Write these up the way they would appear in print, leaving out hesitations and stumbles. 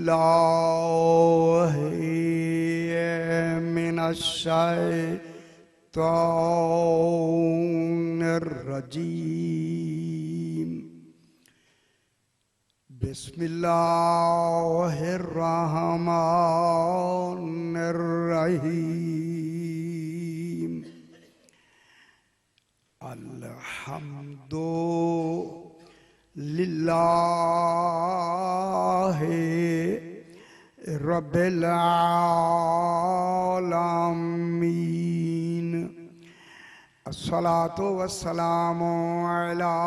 बिल्लाहि मिनश्शैतानिर्रजीम। बिस्मिल्लाहिर्रहमानिर्रहीम। अल्हम्दुलिल्लाहि रब्बिल आलमीन। अस्सलातु वस्सलामु अला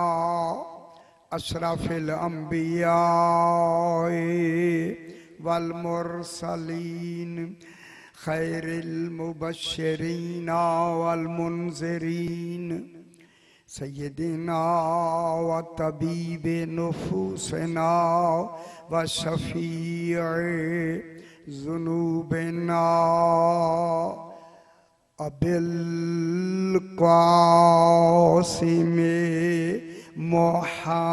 अशरफिल अंबिया वल मुरसलीन खैरिल मुबश्शिरीन वल मुनज़िरीन सय्यदिना व तबीबे नुफूसिना व शफीए ज़ुनूबिना अबिल क़ासिम मुहम्मद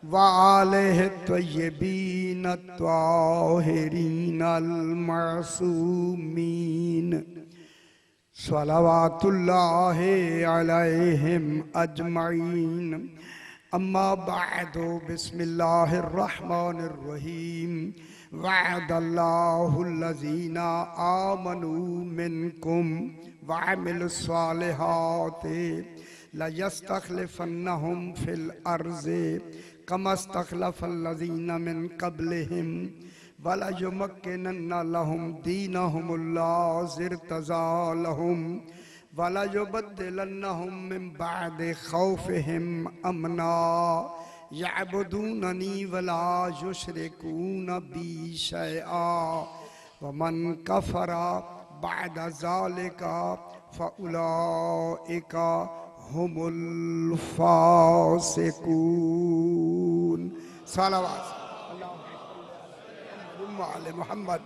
व आलिहि तय्यबीन ताहिरीन अल मासूमीन सलवातुल्लाहि अलैहिम अजमईन। अम्मा बअदु बिस्मिल्लाहिर रहमानिर रहीम। वअदल्लाहुल्लज़ीना आमनू मिनकुम वअमिलुस्सालिहाति लयस्तख़लिफ़न्नहुम फ़िल अर्ज़ि कमस्तख़लफ़ल्लज़ीना मिन क़ब्लिहिम वलयुमक्किनन्न लहुम दीनहुमुल्लज़ी इर्तज़ा लहुम वलयुबद्दिलन्नहुम मिन बअदि खौफ़िहिम अमना यअबुदूननी वला युशरिकून बी शैआ वमन कफ़रा बअद ज़ालिका फ़उलाइका हुमुल फ़ासिकून। सलावत मोहम्मद।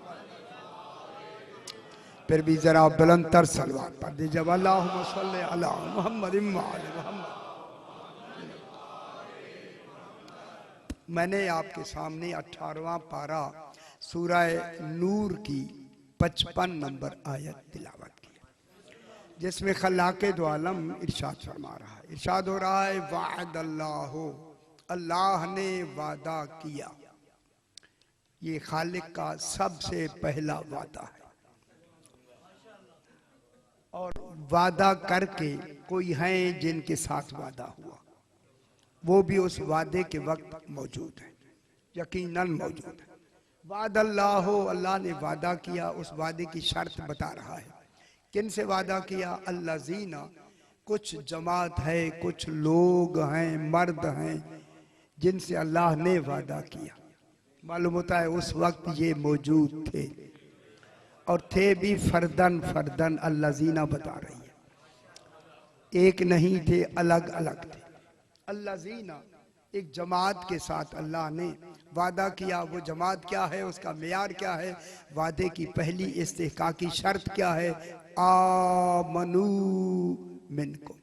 फिर भी जरा बुलंदतर सलवात पढ़ दीजिए। अल्लाहुम्मा सल्लि अला मुहम्मद व आले मुहम्मद। मैंने आपके सामने 18वां पारा सूरह नूर की 55 नंबर आयत तिलावत की, जिसमें खल्लाक़े दो आलम इरशाद फरमा रहा है। इरशाद हो रहा है वअदल्लाहु, अल्लाह ने वादा किया। ये खालिक का सबसे पहला वादा है, और वादा करके कोई हैं जिनके साथ वादा हुआ, वो भी उस वादे के वक्त मौजूद है, यकीनन मौजूद है। वादल्लाहु, अल्लाह ने वादा किया। उस वादे की शर्त बता रहा है। किन से वादा किया? अल्लज़ीना, कुछ जमात है, कुछ लोग हैं, मर्द हैं, जिनसे अल्लाह ने वादा किया। मालूम होता है उस वक्त ये मौजूद थे, और थे भी फर्दन फर्दन। अल्लज़ीना बता रही है, एक नहीं थे, अलग अलग थे। अल्लज़ीना, एक जमात के साथ अल्लाह ने वादा किया। वो जमात क्या है, उसका मेयार क्या है? वादे की पहली इस्तिहकाकी शर्त क्या है? आमनू मिनकुम,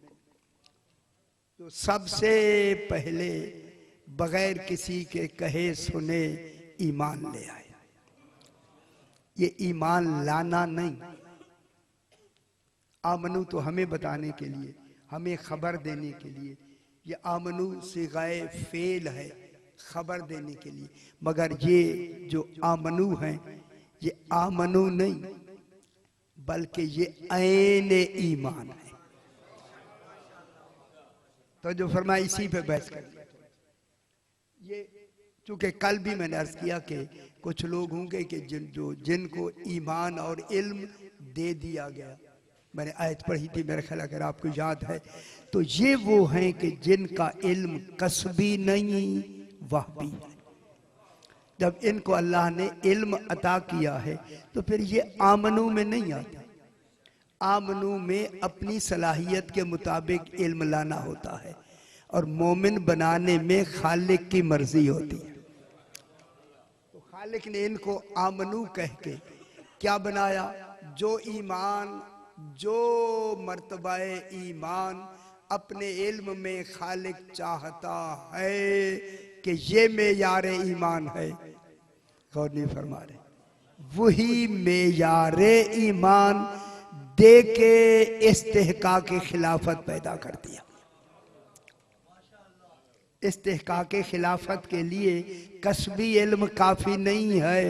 तो सबसे पहले बगैर किसी के कहे सुने ईमान ले आए। ये ईमान लाना नहीं, आमनू तो हमें बताने के लिए, हमें खबर देने के लिए। ये आमनू सिगाए फेल है, खबर देने के लिए। मगर ये जो आमनू हैं, ये आमनू नहीं, बल्कि ये ऐन ईमान है। तो जो फरमाया, इसी पे बहस कर। ये चूंकि कल भी मैंने अर्ज किया कि कुछ लोग होंगे कि जिनको ईमान और इल्म दे दिया गया। मैंने आयत पढ़ी थी, मेरे ख्याल अगर आपको याद है तो। ये वो हैं कि जिनका इल्म कसबी नहीं, वाहबी है। जब इनको अल्लाह ने इल्म अता किया है तो फिर ये आमनू में नहीं आता। आमनू में अपनी सलाहियत के मुताबिक इल्म लाना होता है, और मोमिन बनाने में खालिक की मर्जी होती है। तो खालिक ने इनको आमनू कह के क्या बनाया? जो ईमान जो मर्तबाए ईमान अपने इल्म में खालिक चाहता है कि ये मेयार ईमान है, गौर नहीं फरमा रहे, वही मेयार ईमान दे के इस्तेहकाक खिलाफत पैदा कर दिया। इस्तेहकाक खिलाफत के लिए कसबी इल्म काफी नहीं है,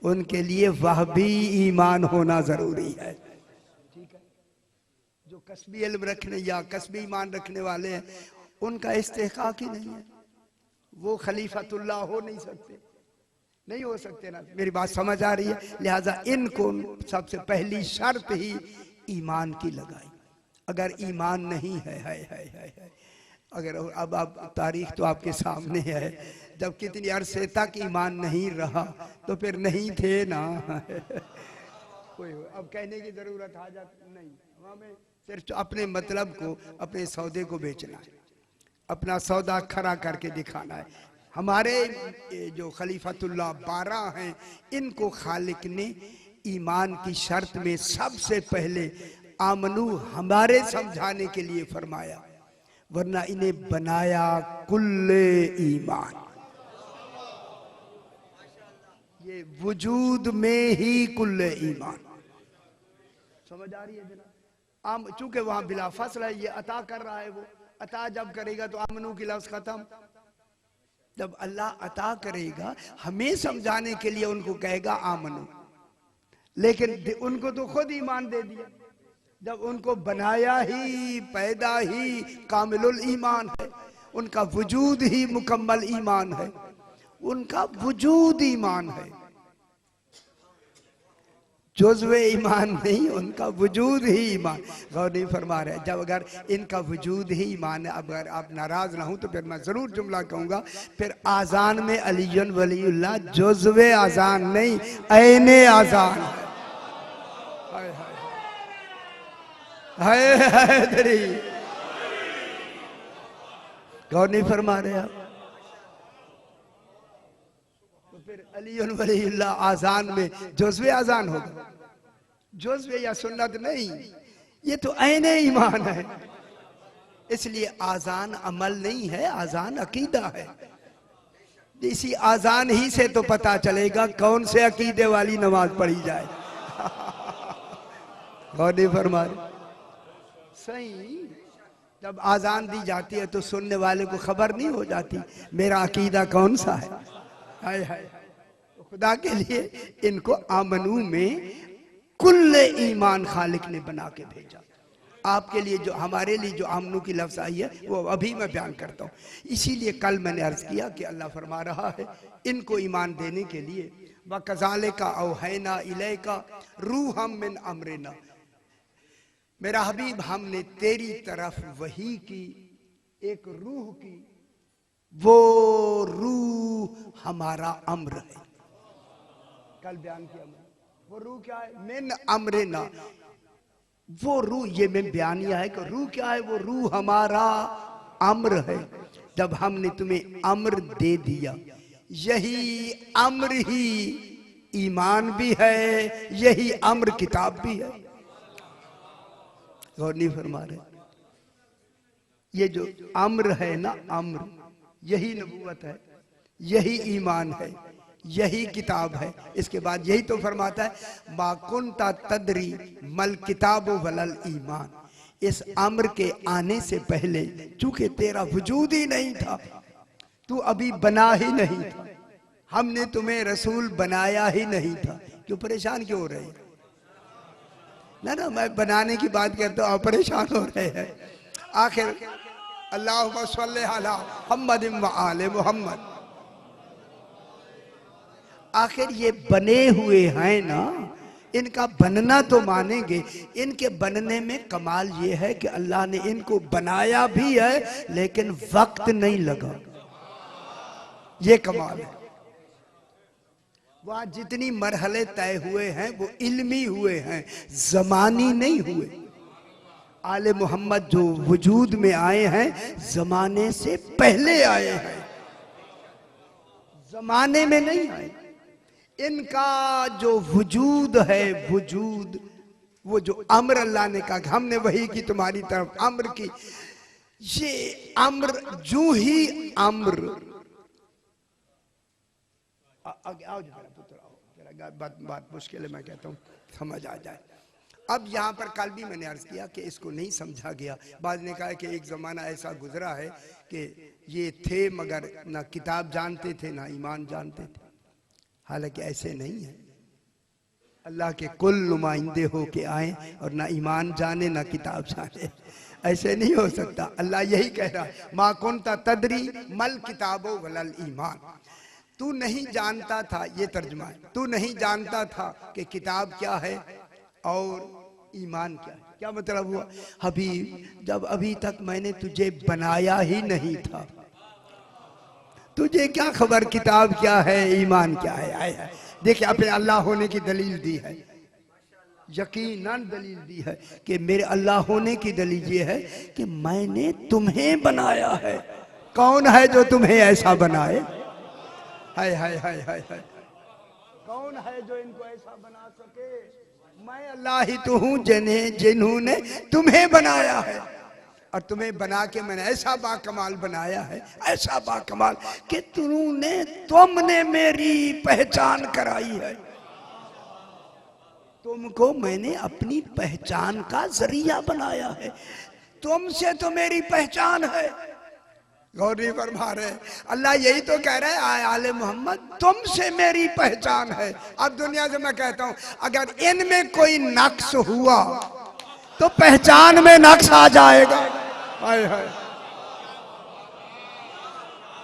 उनके लिए वहबी ईमान होना जरूरी है। ठीक है, जो कसबी इल्म रखने या कसबी ईमान रखने वाले हैं उनका इस्तेहकाक ही नहीं है, वो खलीफतुल्लाह हो नहीं सकते, नहीं हो सकते ना। मेरी बात समझ आ रही है? लिहाजा इनको सबसे पहली शर्त ही ईमान की लगाई। अगर ईमान नहीं है अगर अब आप तारीख तो आपके सामने है, जब कितनी अरसे तक ईमान नहीं रहा तो फिर नहीं थे ना। कोई अब कहने की जरूरत हाजत नहीं, हमें सिर्फ अपने मतलब को, अपने सौदे को बेचना है, अपना सौदा खरा करके दिखाना है। हमारे जो खलीफतुल्लाह 12 हैं, इनको खालिक ने ईमान की शर्त में सबसे पहले आमनू हमारे समझाने के लिए फरमाया, वरना इन्हें बनाया कुल्ले ईमान। ये वजूद में ही कुल्ले ईमान। समझ आ रही है जनाब? चूंकि वहां बिला फसल है, ये अता कर रहा है, वो अता जब करेगा तो आमनू की लफ्ज खत्म। जब अल्लाह अता करेगा हमें समझाने के लिए उनको कहेगा आमनू, लेकिन उनको तो खुद ईमान दे दिया। जब उनको बनाया ही, पैदा ही कामिलुल ईमान है, उनका वजूद ही मुकम्मल ईमान है, उनका वजूद ईमान है, जुज़्वे ईमान नहीं, उनका वजूद ही ईमान। गौर नहीं फरमा रहे? जब अगर इनका वजूद ही ईमान है, अगर आप नाराज ना हो तो फिर मैं जरूर जुमला कहूंगा, फिर आजान में अलीयुन वलीउल्लाह जुज़्वे आजान नहीं, ऐने आजान है। हैदरी, गौर नहीं फरमा रहे आप? तो फिर अलीयुन वलीउल्लाह आजान में जुज़्वे आजान होगा, जुज़्वे या सुन्नत नहीं, ये तो ऐने ईमान है। इसलिए आजान अमल नहीं है, आजान अकीदा है। इसी आजान ही से तो पता चलेगा कौन से अकीदे वाली नमाज पढ़ी जाए। गौर नहीं फरमा रहे? सही, जब आजान दी जाती है तो सुनने वाले को खबर नहीं हो जाती मेरा अकीदा कौन सा है। हाय हाय, तो खुदा के लिए इनको आमनू में कुल्ले ईमान खालिक ने बना के भेजा। आपके लिए जो, हमारे लिए जो आमनू की लफ्ज आई है वो अभी मैं बयान करता हूँ। इसीलिए कल मैंने अर्ज किया कि अल्लाह फरमा रहा है इनको ईमान देने के लिए, व कज़ालिका औहैना इलैका रूहम मिन अमरिना, मेरा हबीब हमने तेरी तरफ वही की एक रूह की, वो रूह हमारा अम्र है। कल बयान किया मैं, वो रूह क्या है? मिन अमरिना, वो रूह, ये मैं बयान किया है कि रूह क्या है? वो रूह हमारा अम्र है। जब हमने तुम्हें अम्र दे दिया, यही अम्र ही ईमान भी है, यही अम्र किताब भी है। गौर नहीं फरमा रहे? ये जो अम्र है ना, अम्र, यही नबूवत है, यही ईमान है, यही किताब है। इसके बाद यही तो फरमाता है मा कुंता तदरी मल किताब वलल ईमान। इस अम्र के आने से पहले चूंकि तेरा वजूद ही नहीं था, तू अभी बना ही नहीं था, हमने तुम्हें रसूल बनाया ही नहीं था, क्यों परेशान क्यों हो रहे हैं? ना मैं बनाने की बात करता हूँ, परेशान हो रहे हैं। आखिर अल्लाहुम्मा सल्ली अला मुहम्मद व आले मुहम्मद, आखिर ये बने हुए हैं ना, इनका बनना तो मानेंगे। इनके बनने में कमाल ये है कि अल्लाह ने इनको बनाया भी है लेकिन वक्त नहीं लगा, ये कमाल है। वहाँ जितनी मरहले तय हुए हैं वो इल्मी हुए हैं, जमानी नहीं हुए। आले मोहम्मद जो वजूद में आए हैं जमाने से पहले आए हैं, जमाने में नहीं आए। इनका जो वजूद है, वजूद वो जो अम्र अल्लाह ने कहा कि हमने वही की तुम्हारी तरफ अम्र की, ये अम्र जो ही अम्र आओ जरा पुत्र आओ जरा, बात मुश्किल है, मैं कहता हूँ समझ आ जाए। अब यहाँ पर कल भी मैंने अर्ज किया कि इसको नहीं समझा गया। बाद ने कहा कि एक ज़माना ऐसा गुजरा है कि ये थे मगर ना किताब जानते थे ना ईमान जानते थे। हालांकि ऐसे नहीं है, अल्लाह के कुल नुमाइंदे हो के आए और ना ईमान जाने ना किताब जाने, ऐसे नहीं हो सकता। अल्लाह यही कह रहा है, मा कुन्ता तदरी मल किताबो वलल ईमान, तू नहीं जानता था, ये तर्जुमा है, तू नहीं जानता था कि किताब क्या है और ईमान क्या है। क्या मतलब हुआ, हबीब जब अभी तक मैंने तुझे बनाया ही नहीं था, तुझे क्या खबर किताब क्या है ईमान क्या है। आए देखिए अपने अल्लाह होने की दलील दी है, यकीनन दलील दी है कि मेरे अल्लाह होने की दलील ये है कि मैंने तुम्हें बनाया है। कौन है जो तुम्हें ऐसा बनाए? हाय हाय हाय हाय हाय, कौन है जो इनको ऐसा बना सके? मैं अल्लाह ही तो हूँ जिन्होंने तुम्हें बनाया है, और तुम्हें बना के मैंने ऐसा बाकमाल बनाया है, ऐसा बाकमाल कि तुमने मेरी पहचान कराई है। तुमको मैंने अपनी पहचान का जरिया बनाया है, तुमसे तो मेरी पहचान है। गौर नहीं फरमा रहे, अल्लाह यही तो कह रहा है, आले मोहम्मद तुमसे मेरी पहचान है। अब दुनिया से मैं कहता हूं अगर इनमें कोई नक्स हुआ तो पहचान में नक्स आ जाएगा। हाय हाय,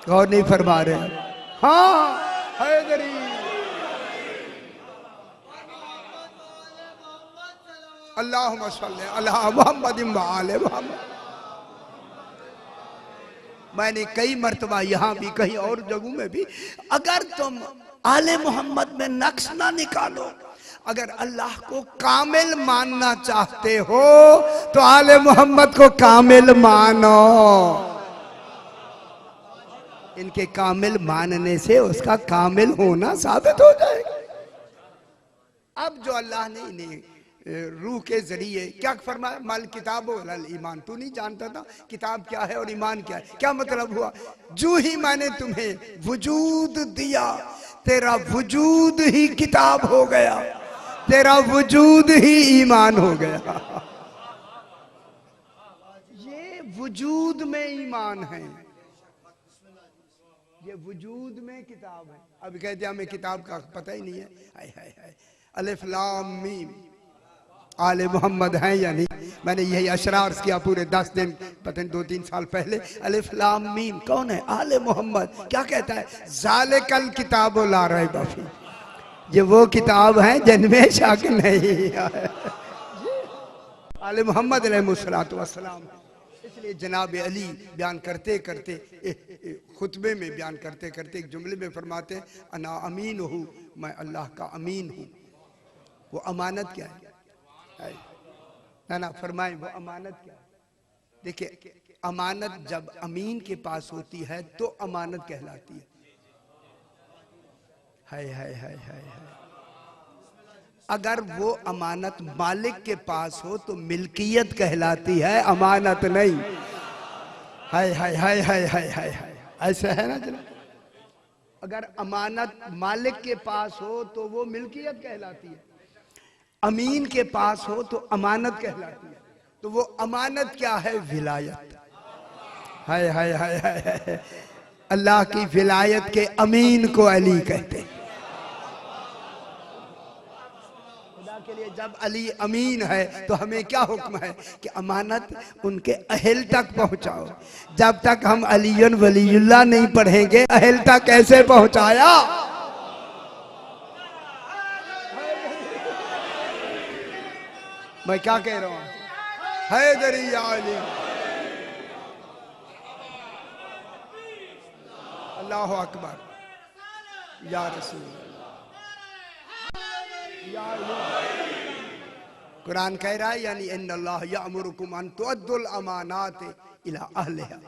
गौर नहीं फरमा रहे। हाँ हैदरी, अल्लाहुम्मा सल्ली अला मुहम्मद व आले मुहम्मद। मैंने कई मर्तबा यहाँ भी कहीं और जगहों में भी, अगर तुम आले मोहम्मद में नक्श ना निकालो, अगर अल्लाह को कामिल मानना चाहते हो तो आले मोहम्मद को कामिल मानो। इनके कामिल मानने से उसका कामिल होना साबित हो जाएगा। अब जो अल्लाह ने इन्हें रूह के जरिए क्या फरमाया, मल किताब वल ईमान, तू नहीं जानता था किताब क्या है और ईमान क्या है। क्या मतलब हुआ, जो ही मैंने तुम्हें वजूद दिया, तेरा वजूद ही किताब हो गया, तेरा वजूद ही ईमान हो गया। ये वजूद में ईमान है, ये वजूद में किताब है। अब कहते हैं हमें किताब का पता ही नहीं है। हाय हाय हाय, अलिफ लाम मीम, आले मोहम्मद हैं या नहीं। मैंने यही अशरार किया पूरे 10 दिन, पता नहीं 2-3 साल पहले। अलिफ लाम मीम कौन है? आले मोहम्मद। क्या कहता है? ज़ालिकल किताब ला रैब फीह, ये वो किताब है जिनमें शक नहीं है। आले मोहम्मद अलैहिस्सलातु वस्सलाम। इसलिए जनाब अली बयान करते करते खुतबे में बयान करते करते एक जुमले में फरमाते हैं, अना अमीन हूँ, मैं अल्लाह का अमीन हूँ। वो अमानत क्या है ना फरमाए, वो अमानत क्या है? देखिए अमानत जब अमीन के पास होती है तो अमानत कहलाती है। हाय हाय हाय हाय हाय, अगर वो अमानत मालिक के पास हो तो मिल्कियत कहलाती है, अमानत नहीं। हाय हाय हाय हाय हाय हाय हाय, ऐसा है ना जनाब। अगर अमानत मालिक के पास हो तो वो मिल्कियत कहलाती है, अमीन के पास हो तो अमानत कहलाती है। तो वो अमानत क्या है? विलायत। हाय हाय हाय हाय, अल्लाह की विलायत के अमीन को अली कहते हैं। खुदा के लिए जब अली अमीन है तो हमें क्या हुक्म है कि अमानत उनके अहल तक पहुंचाओ। जब तक हम अलीयुन वलीयुल्लाह नहीं पढ़ेंगे, अहल तक कैसे पहुंचाया? मैं क्या कह रहा हूँ? हैदरी या अली, अल्लाह अकबर, या रसूल, या कुरान कह रहा है यानी इन्नल्लाह यअमुरुकुम अन तुअद्दुल अमानात इला अहलिहा,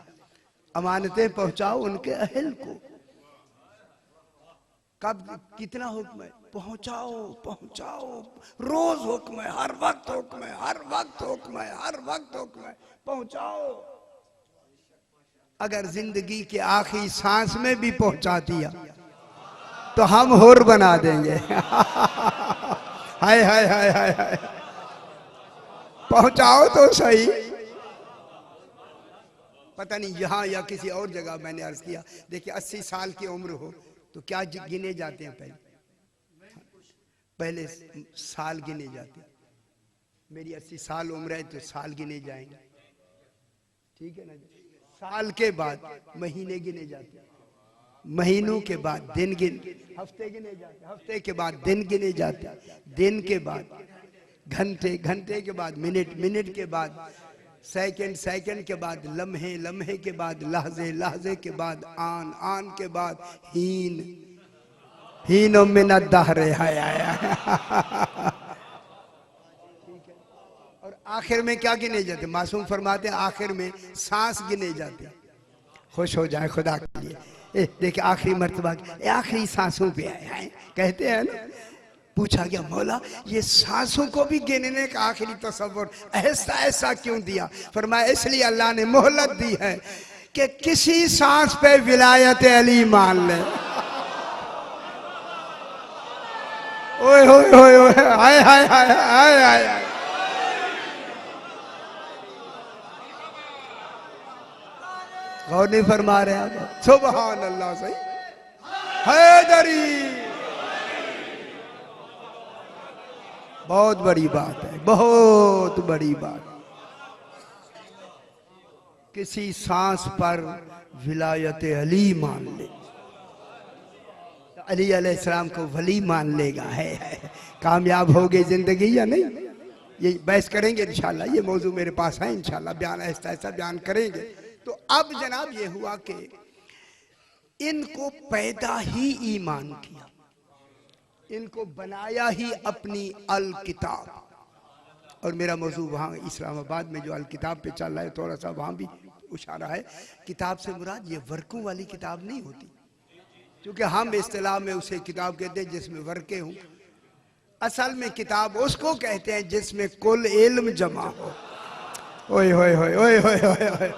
अमानतें पहुंचाओ उनके अहल को। कब कितना हुक्म है? पहुंचाओ पहुंचाओ, रोज हुक्म है, हर वक्त हुक्म है, हर वक्त हुक्म है, हर वक्त हुक्म है, पहुंचाओ। अगर जिंदगी के आखिरी सांस में भी पहुंचा दिया तो हम हुर बना देंगे। हाय हाय हाय हाय हाय, पहुंचाओ तो सही। पता नहीं यहाँ या किसी और जगह मैंने अर्ज किया, देखिए 80 साल की उम्र हो तो क्या गिने जाते हैं? पहले साल गिने जाते हैं। मेरी 80 साल उम्र है तो साल गिने जाएंगे, ठीक है ना? साल के बाद महीने गिने जाते हैं, महीनों के बाद दिन हफ्ते गिने जाते, हफ्ते के बाद दिन गिने जाते, दिन के बाद घंटे, घंटे के बाद मिनट, मिनट के बाद सेकंड, सेकंड के बाद लम्हे, लम्हे के बाद लहजे, लहजे के बाद आन, आन के बाद हीन, हीनो मिनत दहरे आया। और आखिर में क्या गिने जाते? मासूम फरमाते हैं आखिर में सांस गिने जाते। खुश हो जाए खुदा के लिए। देखिए आखिरी मर्तबा आखिरी सांसों पे आए हैं, कहते हैं ना। पूछा गया मौला ये सांसों को भी गिनने का आखिरी तसव्वुर ऐसा ऐसा क्यों दिया? फरमाया इसलिए अल्लाह ने मोहलत दी है कि किसी सांस पे विलायत अली मान ले। ओए होए होए होए, हाय हाय हाय हाय हाय। गौर नहीं फरमा रहे आप? सुभान अल्लाह। सही हैदरी, बहुत बड़ी बात है, बहुत बड़ी बात। किसी सांस पर विलायत अली मान ले, अली अलैहिस्सलाम को वली मान लेगा। है कामयाब हो गई जिंदगी या नहीं? ये बहस करेंगे इंशाल्लाह, ये मौजू मेरे पास है इंशाल्लाह, बयान ऐसा ऐसा बयान करेंगे। तो अब जनाब ये हुआ कि इनको पैदा ही ईमान किया, इनको बनाया ही अपनी अल किताब। और मेरा मौजू वहाँ इस्लामाबाद में जो अल किताब पे चल रहा है, थोड़ा सा वहाँ भी इशारा है। किताब से मुराद ये वर्कों वाली किताब नहीं होती, क्योंकि हम इस्तिलाह में उसे किताब कहते हैं जिसमें वर्के हों। असल में किताब उसको कहते हैं जिसमें कुल इल्म जमा हो। ओए होए होए ओए होए होए,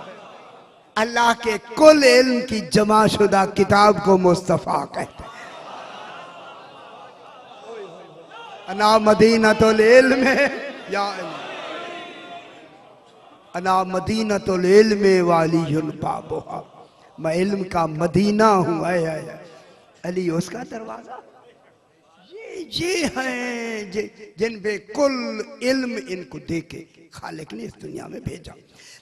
अल्लाह के कुल इल्म की जमा शुदा किताब को मुस्तफ़ा कहते हैं। अना मदीनतुल इल्म या अना मदीनतुल इल्म वालियुल बाबुहा, मैं इल्म का मदीना हूँ। अली उसका दरवाजा। ये हैं जिन पे कुल इल्म इनको देके खालिक ने इस दुनिया में भेजा।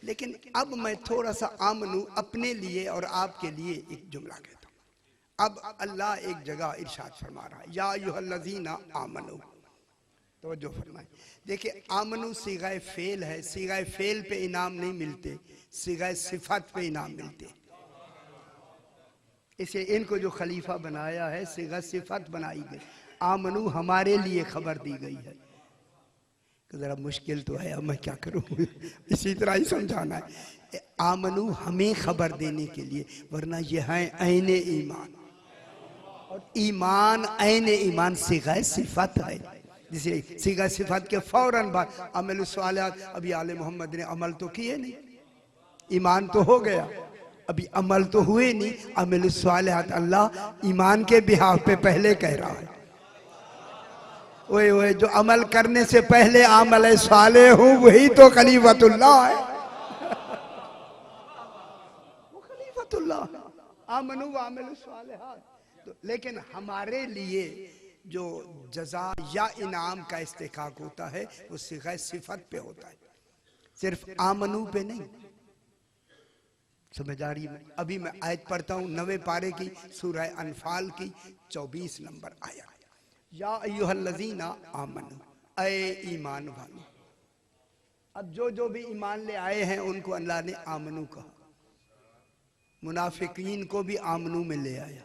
लेकिन अब मैं थोड़ा सा आमनू अपने लिए और आपके लिए एक जुमला कहता हूँ। अब अल्लाह एक जगह इरशाद फरमा रहा है, या अय्युहल्लज़ीना आमनू। तो जो फरमाए, देखिए आमनू सीगाए फेल है, सीगाए फेल पे इनाम नहीं मिलते, सीगाए सिफत पे इनाम मिलते। इसे इनको जो खलीफा बनाया है सीगा सिफत बनाई गई, आमनू हमारे लिए खबर दी गई है। तो जरा मुश्किल तो है, अब मैं क्या करूं, इसी तरह ही समझाना है। आमनू हमें खबर देने के लिए, वरना यह है ऐने ईमान, और ईमान ऐने ईमान सीगा सिफत है। जिसे सीगा सिफत के फौरन बाद अमल स्वालिहात, अभी आले मोहम्मद ने अमल तो किए नहीं, ईमान तो हो गया, अभी अमल तो हुए नहीं। अमल स्वालिहात अल्लाह ईमान के बिहाफ पे पहले कह रहा है। ओए ओए, जो अमल करने से पहले अमल साले हूं वही तो खलीफतुल्लाह है। वो खलीफतुल्लाह आमनु व अमलु सालिहात। तो लेकिन हमारे लिए जो जजा या इनाम का इस्तेकाक होता है वो सिगा सिफत पे होता है, सिर्फ आमनू पे नहीं। समझ आ रही है? अभी मैं आयत पढ़ता हूँ 90 पारे की सूरह अनफाल की 24 नंबर आया, या अय्युहल्लज़ीना आमनू, ऐ ईमान वालों। अब जो भी ईमान ले आए हैं उनको अल्लाह ने आमनू कहा, मुनाफिकीन को भी आमनू में ले आया।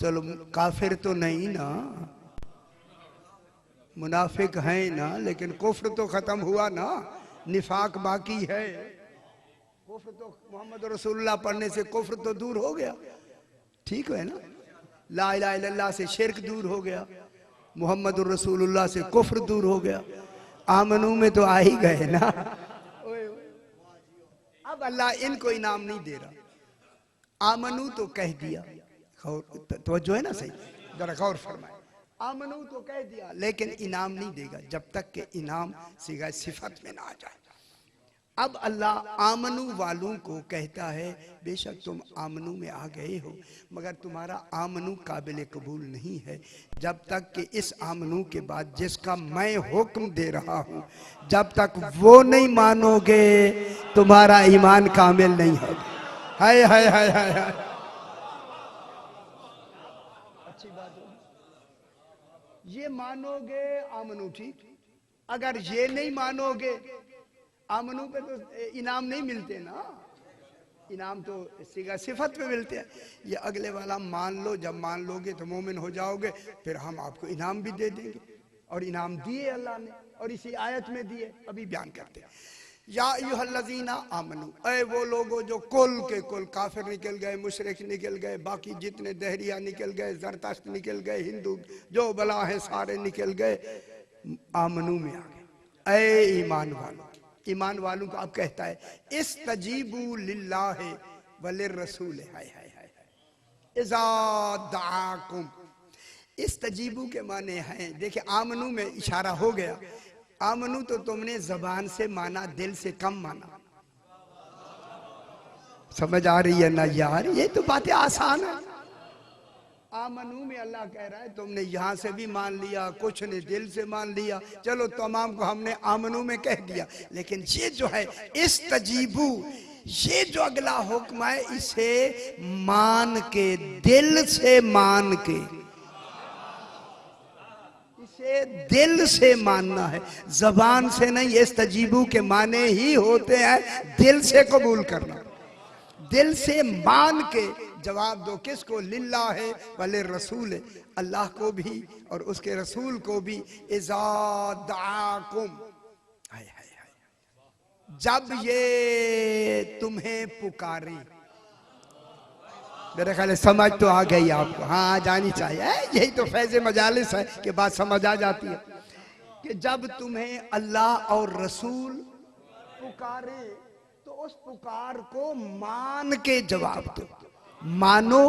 चलो काफिर तो नहीं ना, मुनाफिक हैं ना, लेकिन कुफ्र तो खत्म हुआ ना, निफाक बाकी है। कुफ्र तो मोहम्मद रसूलुल्लाह पढ़ने से कुफ्र तो दूर हो गया, ठीक है ना? ला इलाहा इल्लल्लाह से शिरक दूर हो गया, मुहम्मदुर रसूलुल्लाह से कुफ्र दूर हो गया। आमनू में तो आ ही गए ना। अब अल्लाह इनको इनाम नहीं दे रहा, आमनू तो कह दिया, तो जो है ना सही, जरा गौर फरमाए, आमनू तो कह दिया लेकिन इनाम नहीं देगा जब तक के इनाम सीगा सिफत में ना आ जाए। अब अल्लाह आमनू वालों को कहता है बेशक तुम आमनू में आ गए हो, मगर तुम्हारा आमनू काबिल कबूल नहीं है जब तक कि इस आमनू के बाद जिसका मैं हुक्म दे रहा हूँ जब तक वो नहीं मानोगे तुम्हारा ईमान कामिल नहीं होगा। हाय हाय हाय हाय हाय, अच्छी बात है। ये मानोगे आमनू ठीक, अगर ये नहीं मानोगे आमनू पे तो इनाम नहीं मिलते ना, इनाम तो सीगा सिफत पे मिलते हैं। ये अगले वाला मान लो, जब मान लोगे तो मोमिन हो जाओगे, फिर हम आपको इनाम भी दे देंगे। और इनाम दिए अल्लाह ने, और इसी आयत में दिए, अभी बयान करते हैं। या अय्युहल्लज़ीना आमनू, ऐ वो लोगो जो कुल के कुल काफिर निकल गए, मुशरिक निकल गए, बाकी जितने दहरिया निकल गए, जरतश्त निकल गए, हिंदू जो बला है सारे निकल गए, आमनू में आ गए। ऐ ईमान वालों, ईमान वालों को अब कहता है इस्तजीबू लिल्लाहि वलिर्रसूल, हाय हाय हाय, इज़ा दआकुम। इस्तजीबू के माने हैं, देखिए आमनू में इशारा हो गया। आमनू तो तुमने जबान से माना, दिल से कम माना। समझ आ रही है ना यार, ये तो बातें आसान है। आमनू में अल्लाह कह रहा है तुमने यहाँ से भी मान लिया, कुछ ने दिल से मान लिया, चलो तमाम को हमने आमनू में कह दिया। लेकिन ये जो है इस्तजीबू, ये जो अगला हुक्म है इसे मान के, दिल से मान के, इसे दिल से मानना है, जबान से नहीं। इस्तजीबू के माने ही होते हैं दिल से कबूल करना, दिल से मान के जवाब दो। किसको? लिल्लाहि वलिर रसूल, अल्लाह को भी और उसके रसूल को भी। इज़ा दआकुम, जब ये तुम्हें पुकारे। मेरे ख्याल समझ तो आ गई आपको, हाँ आ जानी चाहिए, यही तो फैज़ मजालिस है कि बात समझ आ जाती है कि जब तुम्हें अल्लाह और रसूल पुकारे तो उस पुकार को मान के जवाब दो, मानो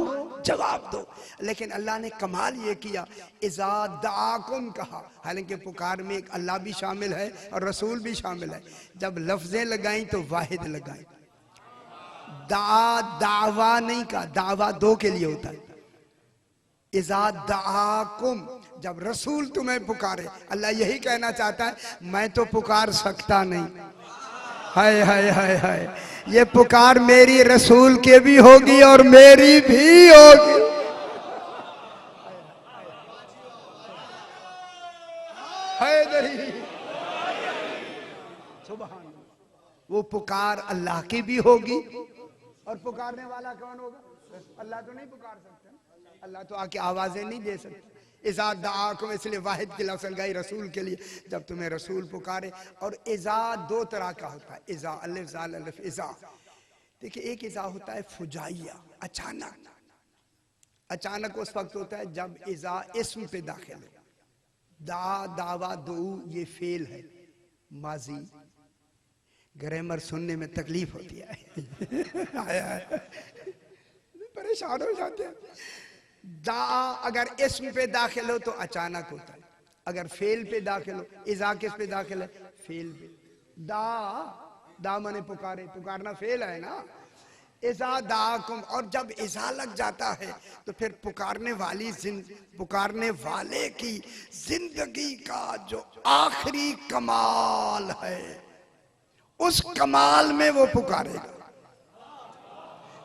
जवाब दो। लेकिन अल्लाह ने कमाल ये किया, इज़ा दआकुम कहा, हालांकि पुकार में एक अल्लाह भी शामिल है और रसूल भी शामिल है। जब लफ्जें लगाई तो वाहिद लगाई, दावा नहीं कहा, दावा दो के लिए होता है। इज़ा दआकुम, जब रसूल तुम्हें पुकारे, अल्लाह यही कहना चाहता है मैं तो पुकार सकता नहीं, हाय हाय हाय हाय, ये पुकार मेरी रसूल के भी होगी और मेरी भी होगी। सुभान, वो पुकार अल्लाह की भी होगी और पुकारने वाला कौन होगा? अल्लाह तो नहीं पुकार सकते, अल्लाह तो आके आवाजें नहीं दे सकते। इज़ा दआकुम, इसलिए वाहिद की लफ्ज़ लगाई रसूल के लिए, जब तुम्हें रसूल पुकारे। और इज़ा दो तरह का होता है, इज़ा अलिफ ज़ाल अलिफ इज़ा। देखिए एक इज़ा होता है फुजाइया, अचानक, अचानक उस वक्त होता है जब इज़ा इस्म पे दाखिल हो। दावा दो ये फेल है, माजी, ग्रामर सुनने में तकलीफ होती है परेशान हो जाते हैं। दा अगर इस्म पे दाखिल हो तो अचानक होता है, अगर फेल पे दाखिल हो, इज़ा किस पे दाखिल है? फेल पे। दा माने पुकारे, पुकारना फेल है ना। इज़ा दाकुम, और जब इज़ा लग जाता है तो फिर पुकारने वाले की जिंदगी का जो आखिरी कमाल है उस कमाल में वो पुकारेगा।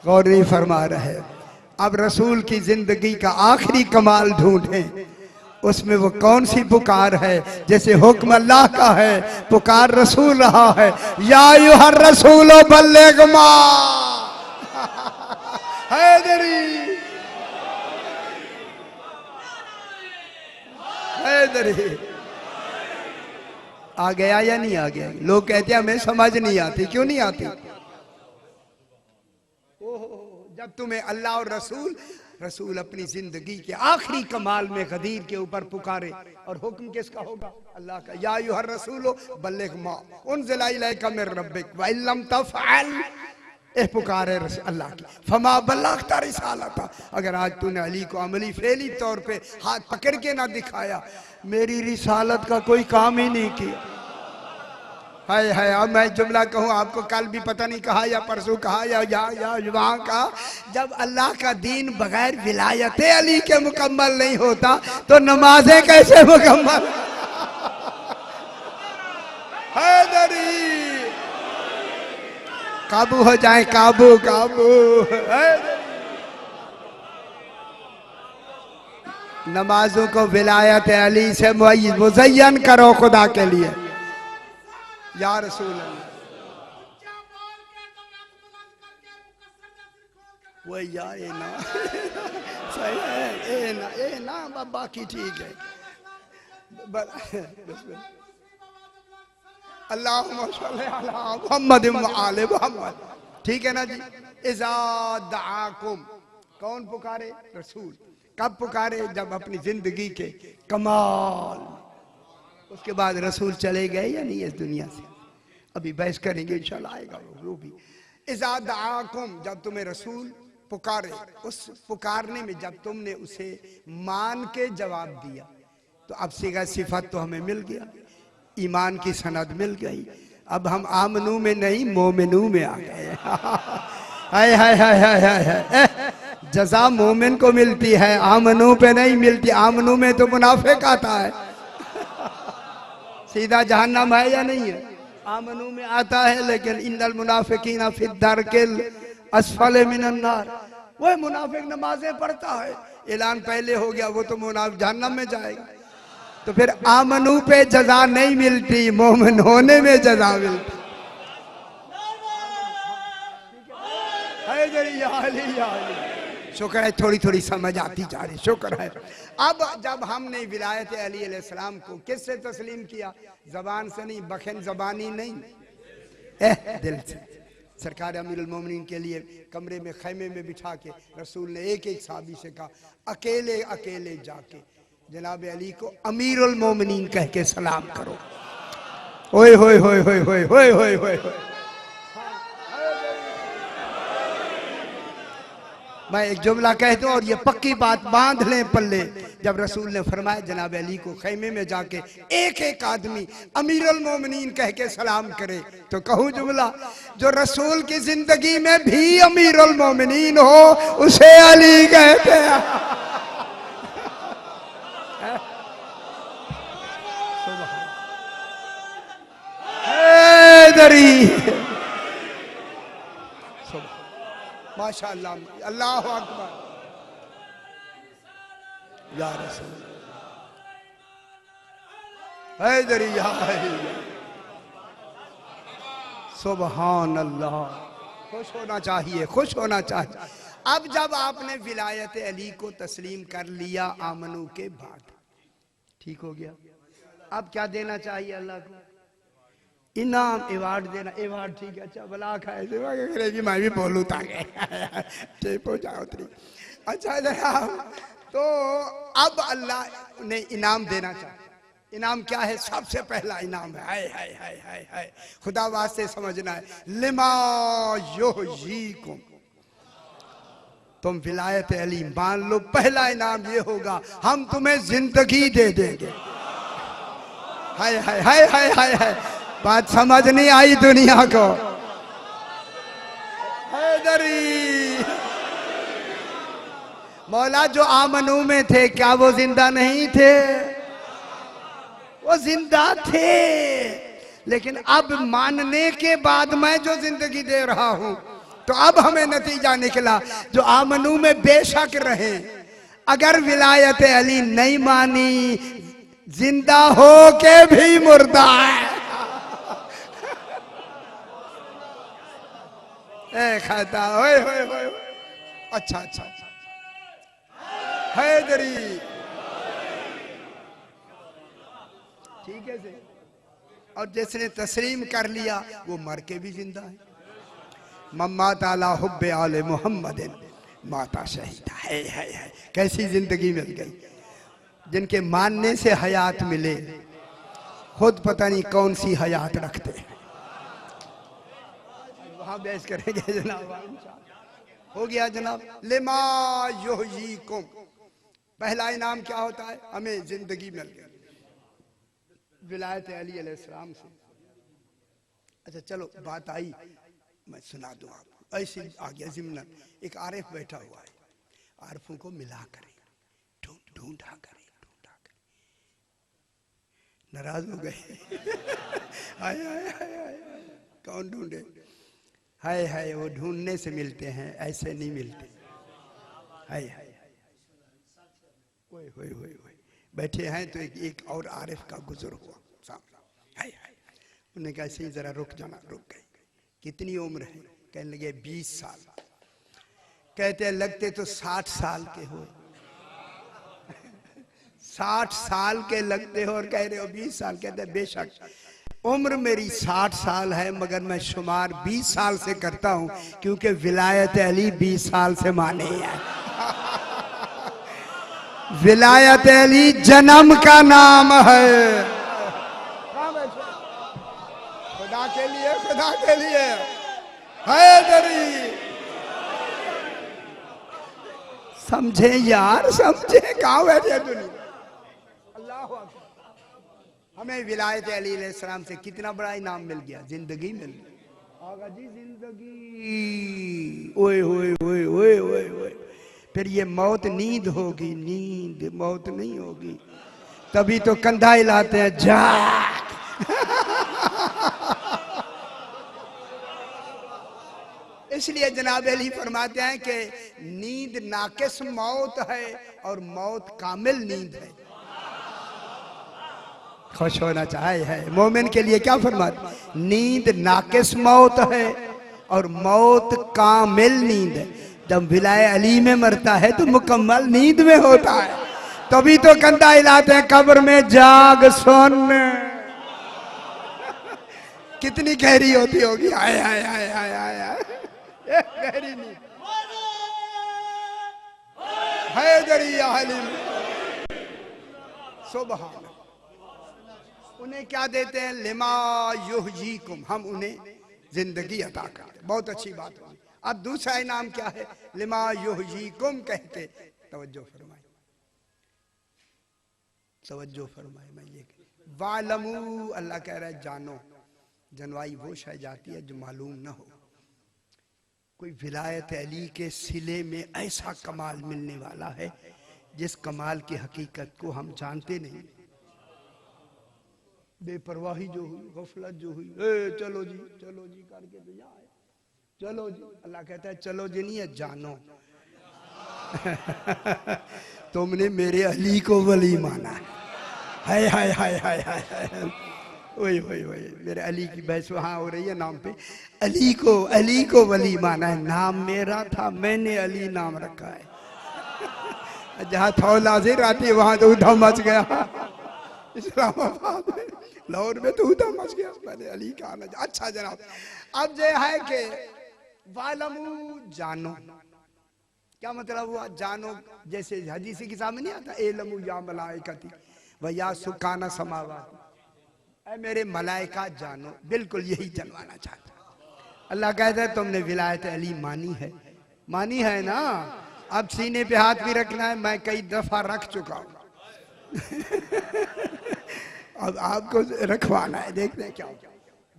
गौर नहीं फरमा रहे। अब रसूल की जिंदगी का आखिरी कमाल ढूंढें, उसमें वो कौन सी पुकार है? जैसे हुक्म अल्लाह का है, पुकार रसूल रहा है, या अय्युहर रसूल बल्लिग मा हैदरी हैदरी। आ गया या नहीं आ गया? लोग कहते हैं हमें समझ नहीं आती। क्यों नहीं आती? जब तुम्हें अल्लाह और रसूल रसूल अपनी जिंदगी के आखिरी कमाल में गदीर के ऊपर पुकारे, और हुक्म किसका होगा? अल्लाह का। या अय्युहर रसूल बल्लिग मा उनज़िला इलैका मिर रब्बिक व इन लम तफ़अल, ए पुकारे अल्लाह की, फमा बल्लग़ता रिसालता। अगर आज तूने अली को अमली फेली तौर पे हाथ पकड़ के ना दिखाया, मेरी रिसालत का कोई काम ही नहीं किया। हाय हाय, अब मैं जुमला कहूँ आपको, कल भी पता नहीं कहा या परसों कहा या वहाँ कहा, जब अल्लाह का दीन बगैर विलायत अली के मुकम्मल नहीं होता तो नमाजें कैसे मुकम्मल? हैदरी काबू हो जाए, काबू काबू। नमाजों को विलायत अली से मुज़य्यन करो खुदा के लिए, या रसूल अल्लाह। वो यार ए ना सही है, ए ना बाकी ठीक है। अल्लाहुम्मा सल्ली अला मुहम्मद व आले मुहम्मद, ठीक है ना जी। इज़ा दआकुम, कौन पुकारे? रसूल। कब पुकारे? जब अपनी जिंदगी के कमाल। उसके बाद रसूल चले गए या नहीं इस दुनिया से? अभी बहस करेंगे इंशाल्लाह, आएगा वो भी। इज़ा दआकुम, जब तुम्हें रसूल पुकारे, उस पुकारने में जब तुमने उसे मान के जवाब दिया, तो अब सिगा सिफत तो हमें मिल गया, ईमान की सनद मिल गई। अब हम आमनू में नहीं मोमिनू में आ गए। हाय हाय हाय हाय हाय, जज़ा मोमिन को मिलती है, आमनू पे नहीं मिलती। आमनू में तो मुनाफिक आता है, सीधा जहन्नम है या नहीं है? आमनू में आता है, लेकिन इन्नल मुनाफिकीना फी दरकिल अस्फल मिनन नार। वो मुनाफिक नमाजें पढ़ता है, ऐलान पहले हो गया, वो तो मुनाफिक जहन्नम में जाएगा। तो फिर आमनू पे जजा नहीं मिलती, मोमिन होने में जजा मिलती। शुक्र है थोड़ी थोड़ी समझ आती जा रही, शुक्र है। अब जब हमने विलायत अली अलैहिस्सलाम को किससे तस्लीम किया? जबान से नहीं, बखन जबानी नहीं, दिल से। सरकार अमीरुल मोमिनीन के लिए कमरे में खैमे में बिठा के रसूल ने एक एक साहबी से कहा, अकेले अकेले जाके जनाब अली को अमीरुल मोमिनीन कह के सलाम करो। ओए होए होए होए होए होए होए होए। मैं एक जुमला कह दूं और ये पक्की बात बांध लें पल्ले। जब रसूल ने फरमाया जनाब अली को खैमे में जाके एक एक आदमी अमीरुल मोमिनीन कह के सलाम करे, तो कहूं जुमला, जो रसूल की जिंदगी में भी अमीरुल मोमिनीन हो उसे अली कहते हैं। माशाअल्लाह, अल्लाहु अकबर, या रसूल हैदरी या सुभान अल्लाह। खुश होना चाहिए, खुश होना चाहिए। अब जब आपने विलायत अली को तस्लीम कर लिया आमनू के बाद, ठीक हो गया, अब क्या देना चाहिए अल्लाह को? इनाम, अवार्ड देना। अवार्ड ठीक है, अच्छा भला खाएगी, मैं भी बोलूँ ताकि टेप हो जाओ उतरी। अच्छा जनाब, तो अब अल्लाह ने इनाम देना चाहा। इनाम क्या है? सबसे पहला इनाम है, हाय हाय हाय हाय हाय, खुदा वास्ते समझना है, लिमा युहयीकुम, तुम विलायत अली मान लो। पहला इनाम ये होगा, हम तुम्हें जिंदगी दे देंगे। हाय हाय हाय हाय हाय हाय, बात समझ नहीं आई दुनिया को। हैदरी मौला जो आमनू में थे, क्या वो जिंदा नहीं थे? वो जिंदा थे, लेकिन अब मानने के बाद मैं जो जिंदगी दे रहा हूं, तो अब हमें नतीजा निकला, जो आमनू में बेशक रहे, अगर विलायत अली नहीं मानी, जिंदा हो के भी मुर्दा है। खाता होए होए होए। अच्छा अच्छा अच्छा, हैदरी ठीक है से। और जिसने तस्लीम कर लिया वो मर के भी जिंदा है। मम्मा ताला हुब्बे आले मुहम्मदिन माता शहीदा है। कैसी जिंदगी मिल गई। जिनके मानने से हयात मिले, खुद पता नहीं कौन सी हयात रखते हैं। वहां बहस करेंगे जनाब। हो गया जनाब। लिमा युहयीकुम, पहला इनाम क्या होता है? हमें जिंदगी मिल गई विलायत अली अलैहिस्सलाम से। अच्छा चलो बात आई, मैं सुना दूं आपको। ऐसे आ गया जिम्नन। एक आरिफ बैठा हुआ है, आरिफों को मिला करें, ढूंढा करें। नाराज हो गए। हाय हाय हाय हाय, कौन ढूंढे? हाय हाय, वो ढूंढने से मिलते हैं, ऐसे नहीं मिलते। हाय हाय, ओए ओए ओए ओए, बैठे हैं तो एक और आरिफ का गुजर हुआ सामने। हाय हाय, उन्होंने कहा ऐसे ही जरा रुक जाना। रुक गए। कितनी उम्र है? कहने लगे 20 साल। कहते लगते तो 60 साल के हो। 60 साल के लगते हो और कह रहे हो 20 साल। कहते बेशक उम्र मेरी 60 साल है, मगर मैं शुमार 20 साल से करता हूं, क्योंकि विलायत अली 20 साल से माने हैं। विलायत अली जन्म का नाम है। खुदा के लिए, खुदा के लिए हैदरी। समझे यार, समझे। कहाँ बैठे दुनिया। हमें विलायत अली अलैहिस्सलाम से कितना बड़ा इनाम मिल गया, जिंदगी मिल गई। आगा जी जिंदगी। ओए ओए ओए ओए ओए ओए। फिर ये मौत नींद होगी, नींद मौत नहीं होगी। तभी तो कंधा हिलाते हैं, जाग। इसलिए जनाब अली फरमाते हैं कि नींद नाकिस मौत है और मौत कामिल नींद है। खुश होना चाहे है मोमिन के लिए क्या फरमाते? नींद नाकिस मौत है और मौत कामिल नींद है। जब विलाय अली में मरता है तो मुकम्मल नींद में होता है। तभी तो कंधा हिलाते हैं कब्र में, जाग सुन। कितनी गहरी होती होगी। आय आय आय आय आय आय, गहरी नींद। हैदरी अली सुभान। उन्हें क्या देते हैं? लिमा युहयीकुम, हम उन्हें जिंदगी अता करते। बहुत अच्छी बात हुई। अब दूसरा इनाम क्या है? लिमा युहयीकुम कहते, तवज्जो फरमाए, तवज्जो फरमाए। मैं ये वालमू, अल्लाह कह रहा है जानो। जनवाई वो शय जाती है जो मालूम ना हो। कोई विलायत अली के सिले में ऐसा कमाल मिलने वाला है जिस कमाल की हकीकत को हम जानते नहीं। बेपरवाही जो हुई, गफलत जो हुई, चलो जी करके तो यहाँ आए, चलो जी। अल्लाह कहता है चलो जी नहीं है, जानो। तुमने मेरे अली को वली माना है। हाय हाय हाय हाय हाय। ओए ओए ओए, मेरे अली की बहस वहाँ हो रही है नाम पे। अली को वली माना है। नाम मेरा था, मैंने अली नाम रखा है। जहाँ थौलाजिर आती है वहां तो उधम मच गया। इस्लामाबाद में, लाहौर में तो उधम मच गया। मैंने अली का आना। अच्छा जनाब, अब जो है कि वालमू जानो, क्या मतलब हुआ? जानो जैसे हदीसी किताब में नहीं आता, एलमू या मलाइकती व या सुकाना समावाती, ऐ मेरे मलाइका जानो। बिल्कुल यही जनवाना चाहता। अल्लाह कहता है तुमने विलायत अली मानी है ना? अब सीने पे हाथ भी रखना है, मैं कई दफा रख चुका हूं। अब आपको रखवाना है, देखते हैं क्या होगा।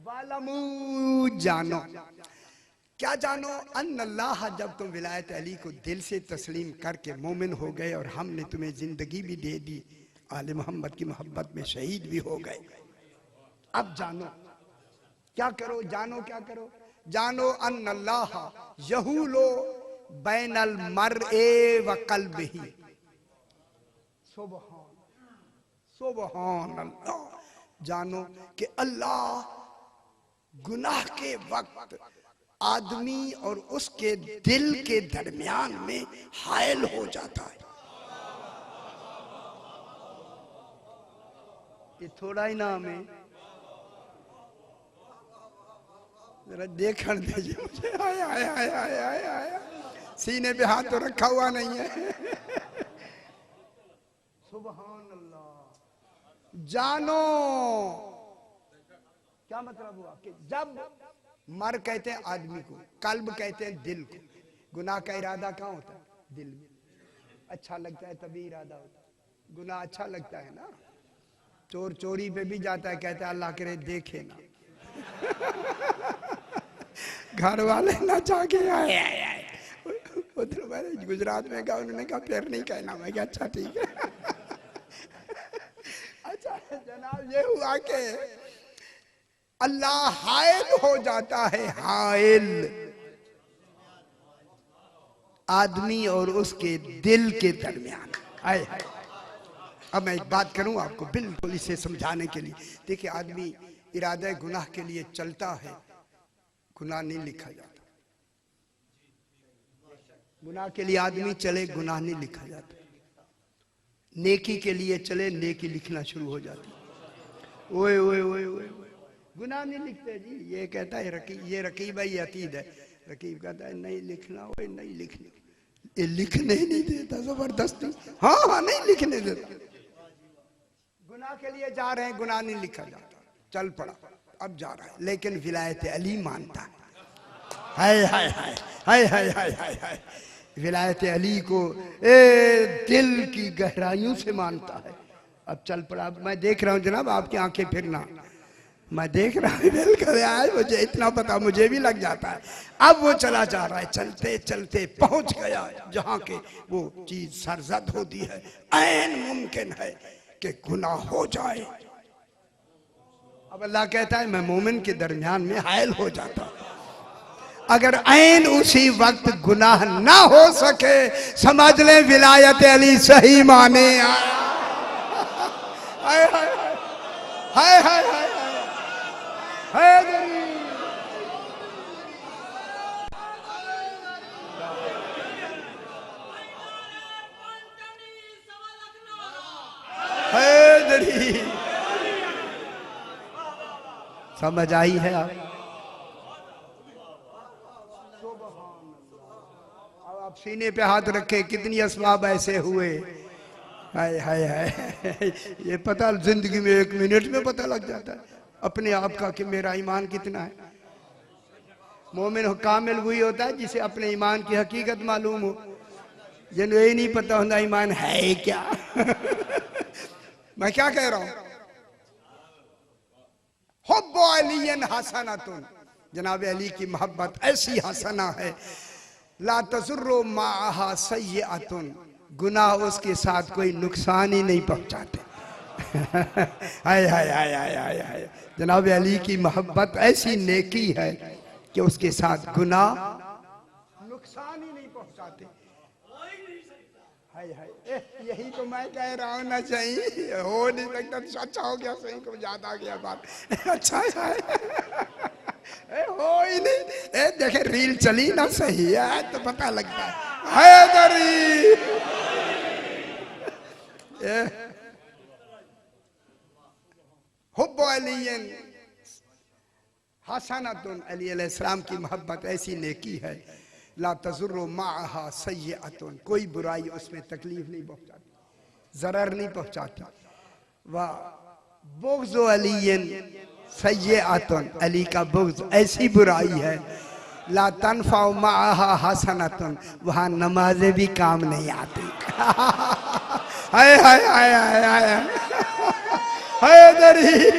वालमू जानो, क्या जानो? अन्नल्लाह, जब तुम विलायत अली को दिल से तस्लीम करके मोमिन हो गए और हमने तुम्हें जिंदगी भी दे दी, आले मोहम्मद की मोहब्बत में शहीद भी हो गए। अब जानो क्या करो? जानो क्या करो? जानो अन्नल्लाह यहूलो बैनल मरए व कल्बिही। सुभान सुभान अल्लाह। जानो कि अल्लाह गुनाह के वक्त आदमी और उसके दिल के दरमियान में हायल हो जाता है। ये थोड़ा ही नाम है, जरा देखने दीजिए मुझे। आया आया आया आया आया। सीने पे हाथ तो रखा हुआ नहीं है। सुभान अल्लाह। जानो क्या मतलब हुआ कि जब मर कहते हैं आदमी को, कल्ब कहते हैं दिल को। गुनाह का इरादा कहाँ होता है? दिल में। अच्छा लगता है तभी इरादा होता है। गुनाह अच्छा लगता है ना। चोर चोरी पे भी जाता है, कहता है अल्लाह करे देखे ना। घर वाले ना जाके आए। उधर मैंने गुजरात में कहा, उन्होंने कहा फिर नहीं कहना। मैं क्या अच्छा ठीक है। अच्छा जनाब, ये हुआ कि अल्लाह हाइल हो जाता है, हाइल आदमी और उसके दिल के दरमियान। आए अब मैं एक बात करूं आपको बिल्कुल इसे समझाने के लिए। देखिए, आदमी इरादे गुनाह के लिए चलता है, गुनाह नहीं लिखा जाता। गुनाह के लिए आदमी चले, गुनाह नहीं लिखा जाता। नेकी के लिए चले, नेकी लिखना शुरू हो जाती। ओए ओए ओए ओए, गुनाह नहीं लिखते जी। ये कहता है रकीब, ये रकीब है, ये अतीद है। रकीब कहता है नहीं लिखना, ओए नहीं लिखना। ये लिखने ही नहीं देता जबरदस्ती। हाँ हाँ नहीं लिखने देता। गुनाह के लिए जा रहे हैं, गुनाह नहीं लिखा जाता। चल पड़ा, अब जा रहा है, लेकिन विलायत अली मानता है। हाय हाय हाय हाय हाय हाय हाय हाय। विलायत अली को दिल की गहराइयों से मानता है। अब चल पड़ा। अब मैं देख रहा हूँ जनाब, आपकी आंखें फिरना, मैं देख रहा हूँ। बिल्कुल यार, मुझे इतना पता मुझे भी लग जाता है। अब वो चला जा रहा है, चलते चलते पहुंच गया जहाँ के वो चीज सरजद होती है। ऐन मुमकिन है कि गुनाह हो जाए। अब अल्लाह कहता है मैं मोमिन के दरमियान में हायल हो जाता। अगर ऐन उसी वक्त गुनाह ना हो सके, समझ ले विलायत अली सही माने। हाय हाय हाय हाय हाय हैदरी। समझ आई है आप? अब आप सीने पे हाथ रखे, कितनी असबाब ऐसे हुए। हाय हाय हाय। ये पता जिंदगी में 1 मिनट में पता लग जाता है अपने आप का कि मेरा ईमान कितना है। मोमिन कामिल वही होता है जिसे अपने ईमान की हकीकत मालूम हो। जिन्हें यही नहीं पता होता ईमान है क्या। मैं क्या कह रहा हूं? हुब्बु अलीयन हसनतुन, जनाब अली की मोहब्बत ऐसी हसना है। ला तजुर्रु माहा सय्यअतुन, गुनाह उसके साथ कोई नुकसान ही नहीं पहुंचाते। हाय हाय हाय हाय हाय हाय। जनाब अली की मोहब्बत ऐसी नेकी है कि उसके साथ गुनाह नुकसान ही नहीं पहुंचाते। हाय हाय, यही तो मैं कह रहा हूँ ना, सही हो नहीं सकता। अच्छा हो गया, सही को याद आ गया बात। अच्छा है हो ही नहीं। देखे रील चली ना, सही है तो पता लगता है। हैदरी हुब्बु अलीयन हसनतुन, अली अलैहिस्सलाम की मोहब्बत ऐसी नेकी है। ला तजुर्रु माहा सय्यअतुन, कोई बुराई उसमें तकलीफ नहीं पहुंचाती, जरर नहीं पहुंचाती। वाह बुग़्ज़ु अलीयन सय्यअतुन, अली का बुग़्ज़ ऐसी बुराई है। ला तनफ़अु माहा हसनतुन, वहां नमाजें भी काम नहीं आती। हाय हाय हाय हाय हाय हैदरी।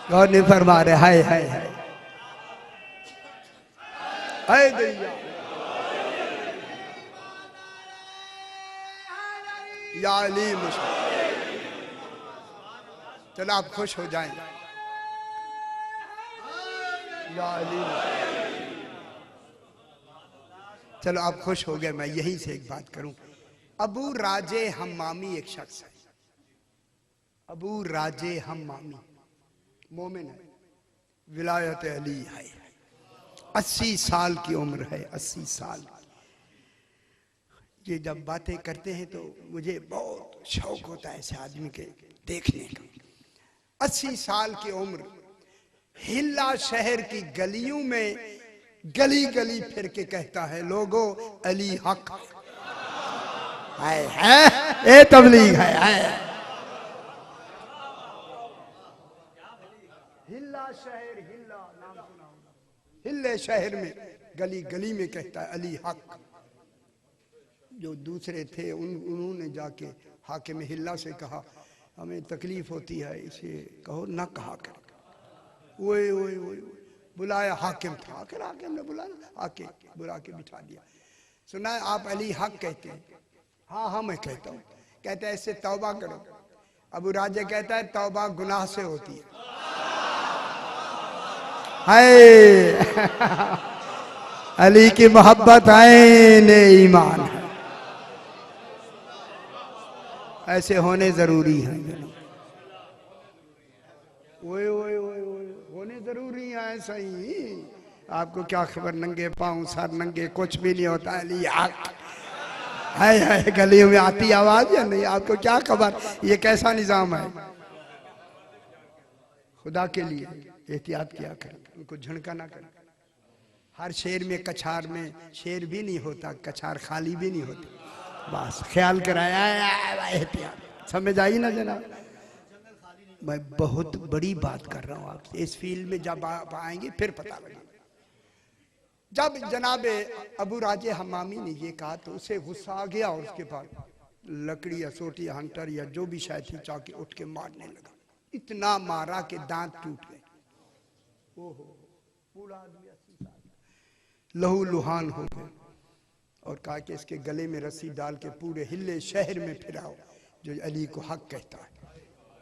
गौर नहीं फरमा रहे। हाय हाय हाय हैदरी या अली मुस्तफा। चलो आप खुश हो जाएं। या अली मुस्तफा। चलो आप खुश हो गए। मैं यहीं से एक बात करूं। अबू राजे हम्मामी एक शख्स है। अबू राजे हम्मामी मोमिन है, विलायत अली है। 80 साल की उम्र है, 80 साल। ये जब बातें करते हैं तो मुझे बहुत शौक होता है ऐसे आदमी के देखने का। 80 साल की उम्र, हिल्ला शहर की गलियों में गली गली फिर के कहता है लोगों अली हक है, ए तबलीग है। हिल्ला शहर, हिल्ला नाम सुना होगा, हिल्ले शहर में गली गली में कहता है अली हक। जो दूसरे थे उन्होंने जाके हाकिम हिल्ला से कहा हमें तकलीफ होती है, इसे कहो ना कहा कर। ओए ओए ओए बुलाया, हाकिम था, आखिर हाकिम ने बुलाया, आके बुला के बिठा दिया। सुना है आप अली हक कहते हैं? हाँ हाँ मैं कहता हूँ। कहते हैं इससे तौबा करो। अबू राजे कहता है तौबा गुनाह से होती है। अली की मोहब्बत ऐने ईमान है, ऐसे होने जरूरी है। ओए ओए ओए ओए होने जरूरी है, सही। आपको क्या खबर, नंगे पाँव सर नंगे कुछ भी नहीं होता। अली है गलियों में आती आवाज या नहीं, आपको क्या खबर? ये कैसा निजाम है? खुदा के लिए एहतियात किया कर, उनको झणका ना कर। हर शेर में कछार में शेर भी नहीं होता, कछार खाली भी नहीं होती। बस ख्याल कराया, एहतियात। समझ आई ना जनाब? मैं बहुत बड़ी बात कर रहा हूँ आपसे। इस फील्ड में जब आप आएंगे फिर पता लगेगा। जब जनाब अबू राजे हमामी ने ये कहा तो उसे गुस्सा आ गया, और उसके बाद लकड़ी या सोटी या हंटर या जो भी शायद थी चाके उठ के मारने लगा। इतना मारा कि दांत टूट गए। ओहो, पूरा आदमी 80 साल लहू लुहान हो गए। और कहा कि इसके गले में रस्सी डाल के पूरे हिल्ले शहर में फिराओ जो अली को हक कहता है।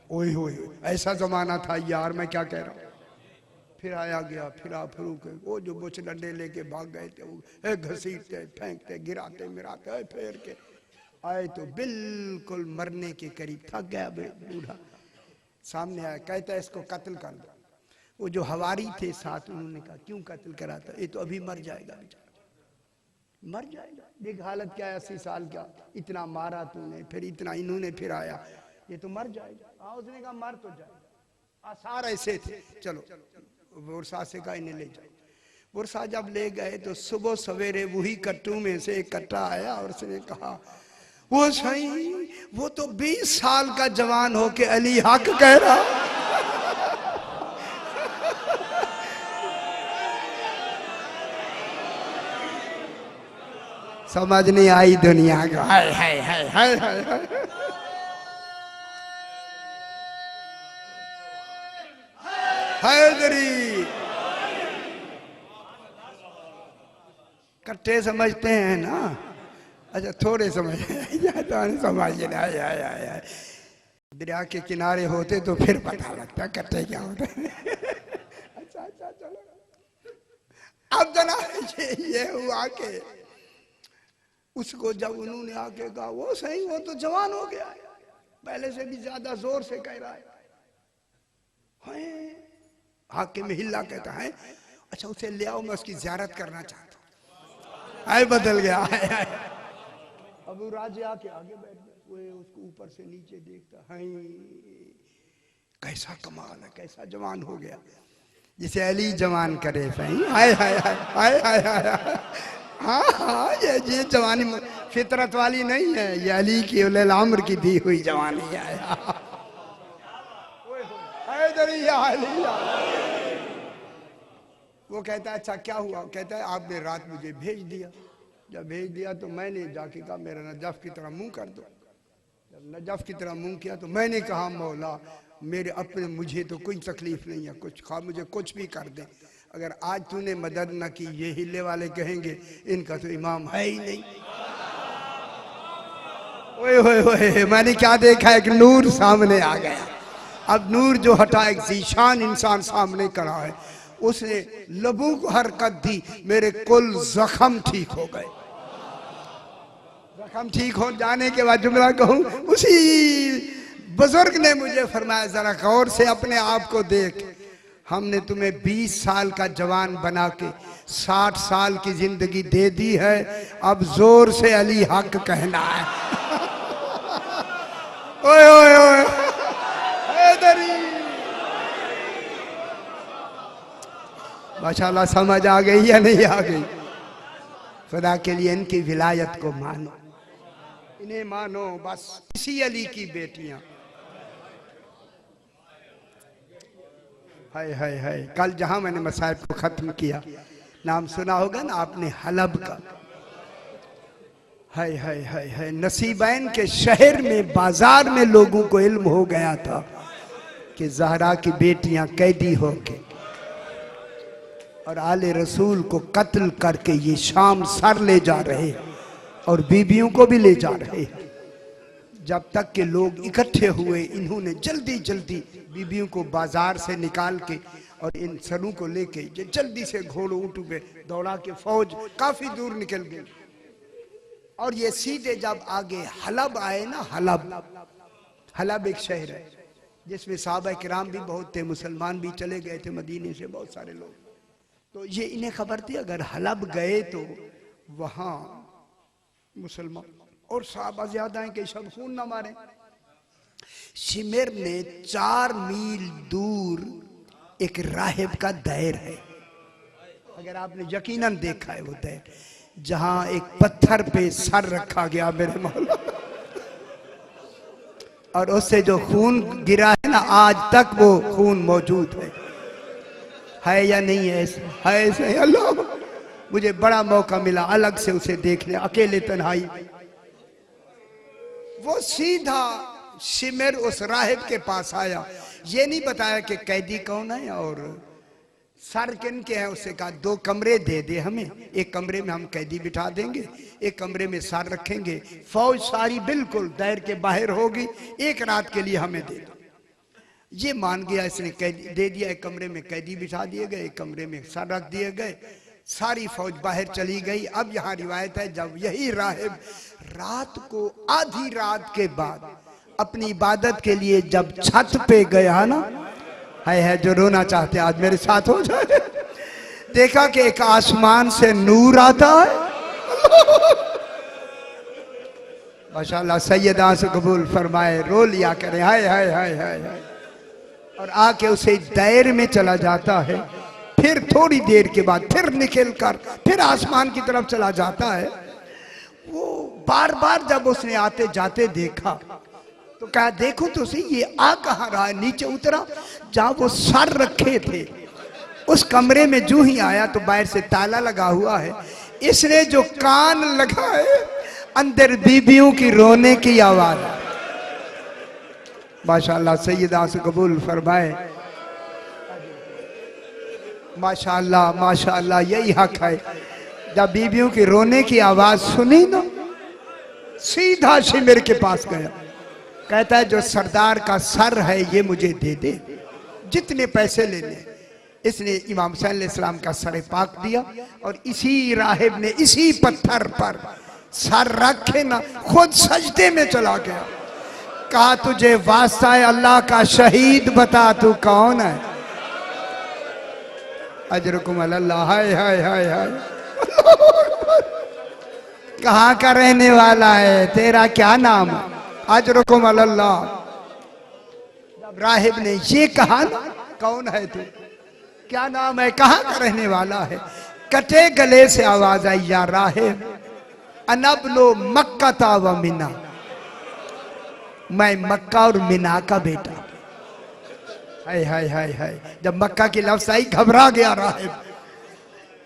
ओए होए, ऐसा जमाना था यार, मैं क्या कह रहा हूँ। फिर आया गया, फिरा फिरू के वो जो बुच डंडे लेके भाग गए थे वो घसीटते फेंकते गिराते मिराते फेर के आए तो बिल्कुल मरने के करीब, थक गया बूढ़ा। सामने आया, कहता है इसको कत्ल कर दो। वो जो हवारी थे साथ, उन्होंने कहा क्यों कत्ल करा था, ये तो अभी मर जाएगा बेचारा, मर जाएगा। देख हालत क्या है, 80 साल का, इतना मारा तूने, फिर इतना इन्होंने फिर आया, ये तो मर जाएगा। हाँ उसने कहा मर तो जाएगा, आसार ऐसे थे। चलो बुरसा से कहा इन्हें ले जाओ। बुरसा जब ले गए तो सुबह सवेरे वही कट्टू में से एक कट्टा आया और उसने कहा वो सही, वो तो 20 साल का जवान होके अली हक कह रहा। समझ नहीं आई दुनिया का। हाय हाय हाय हाय हाय हैदरी। कट्टे समझते हैं ना? अच्छा थोड़े समझ समझ दरिया के किनारे होते तो फिर पता लगता कट्टे क्या होते हैं। अच्छा अच्छा चलो। अब जनाब ये हुआ के उसको जब उन्होंने आके कहा वो सही, वो तो जवान हो गया, पहले से भी ज्यादा जोर से कह रहा है। हाकिम हिल्ला कहता है अच्छा उसे ले आओ, मैं उसकी ज़ियारत करना चाहता हूँ। आए बदल गया। अबू राजे आके आगे बैठ गए, वो उसको ऊपर से नीचे देखता है, कैसा कमाल है, कैसा जवान हो गया, जिसे अली जवान करे। सही हाय हाय हाय हाय हाय। हाँ हाँ ये जवानी फितरत वाली नहीं है, ये अली की उलल अम्र की दी हुई जवानी है। वो कहता है अच्छा क्या हुआ? कहता है आपने रात मुझे भेज दिया, जब भेज दिया तो मैंने जाके कहा मेरा नजफ की तरह मुंह कर दो। जब नजफ की तरह मुंह किया तो मैंने कहा मौला मेरे अपने मुझे तो कोई तकलीफ नहीं है, कुछ खा मुझे कुछ भी कर दे, अगर आज तूने मदद न की ये हिले वाले कहेंगे इनका तो इमाम है ही नहीं। ओए ओए ओए, मैंने क्या देखा, एक नूर सामने आ गया। अब नूर जो हटा एक जीशान इंसान सामने खड़ा है, उसने लबू को हरकत दी, मेरे कुल जख्म ठीक हो गए। जख्म ठीक हो जाने के बाद जुमला कहूं, उसी बुजुर्ग ने मुझे फरमाया जरा गौर से अपने आप को देख, हमने तुम्हें 20 साल का जवान बना के 60 साल की जिंदगी दे दी है, अब जोर से अली हक कहना है। ओए ओए ओए माशाल्लाह समझ आ गई या नहीं आ गई? खुदा के लिए इनकी विलायत को मानो, इन्हें मानो, बस इसी अली की बेटियां। हाय हाय हाय, कल जहां मैंने मसाइब को खत्म किया, नाम सुना होगा ना आपने हलब का। हाय हाय हाय हाय, नसीबैन के शहर में बाजार में लोगों को इल्म हो गया था कि ज़हरा की बेटियां कैदी हो के और आले रसूल को कत्ल करके ये शाम सर ले जा रहे और बीबियों को भी ले जा रहे। जब तक के लोग इकट्ठे हुए, इन्होंने जल्दी जल्दी बीबियों को बाजार से निकाल के और इन सरों को लेके जल्दी से घोड़ों ऊँटों पे दौड़ा के फौज काफी दूर निकल गई। और ये सीधे जब आगे हलब आए ना, हलब एक शहर है जिसमें साहबा किराम भी बहुत थे, मुसलमान भी चले गए थे मदीने से बहुत सारे लोग। तो ये इन्हें खबर थी अगर हलब गए तो वहां मुसलमान और साहबा ज्यादा हैं कि सब खून ना मारे। शिमेर ने 4 मील दूर एक राहिब का दैर है, अगर आपने यकीनन देखा है वो दैर, जहां एक पत्थर पे सर रखा गया मेरे मौला, और उससे जो खून गिरा है ना आज तक वो खून मौजूद है या नहीं है? है ऐसे। अल्लाह, मुझे बड़ा मौका मिला अलग से उसे देखने, अकेले तन्हाई। वो सीधा शिमेर उस राहिब के पास आया, ये नहीं बताया कि कैदी कौन है और सर किन के हैं। उससे कहा 2 कमरे दे दे हमें, एक कमरे में हम कैदी बिठा देंगे, एक कमरे में सर रखेंगे, फौज सारी बिल्कुल दैर के बाहर होगी, एक रात के लिए हमें दे दो। ये मान गया, इसने कैदी दे दिया, एक कमरे में कैदी बिठा दिए गए, एक कमरे में सर रख दिए गए, सारी फौज बाहर चली गई। अब यहाँ रिवायत है जब यही राहिब रात को आधी रात के बाद अपनी इबादत के लिए जब छत पे गया ना, है जो रोना चाहते आज मेरे साथ हो जाए, देखा कि एक आसमान से नूर आता है। माशाल्लाह, सैयदा से कबूल फरमाए, रो लिया करे, हाय हाय हाय हाय हाय, और आके उसे दायर में चला जाता है। फिर थोड़ी देर के बाद फिर निकल कर फिर आसमान की तरफ चला जाता है। वो बार बार जब उसने आते जाते देखा तो कहा देखो तो सही ये आ कहाँ रहा है। नीचे उतरा, जहां वो सर रखे थे उस कमरे में जो ही आया तो बाहर से ताला लगा हुआ है। इसने जो कान लगाए, अंदर बीबियों की रोने की आवाज। माशाल्लाह, सैयदा से कबूल फरमाए। माशाल्लाह माशाल्लाह, यही हक है। जब बीबियों की रोने की आवाज सुनी ना, सीधा शिमिर के पास गया, कहता है जो सरदार का सर है ये मुझे दे दे, जितने पैसे लेने। इसने इमाम हुसैन अलैहिस्सलाम का सर पाक दिया और इसी राहिब ने इसी पत्थर पर सर रखे ना खुद सजदे में चला गया। कहा तुझे वास्ता है अल्लाह का शहीद बता तू कौन है। अजरुकुम अल्लाह, हाय हाय हाय हाय। कहाँ का रहने वाला है, तेरा क्या नाम है? अजरुकुम अल्लाह। जब राहिब ने ये कहा ना, कौन है तू, क्या नाम है, कहाँ का रहने वाला है, कटे गले से आवाज आई, या राहिब अनबलो मक्का ता व मिना, मैं मक्का और मिना का बेटा। हाय हाय हाय हाय, जब मक्का की लफ्ज आई घबरा गया राहिब।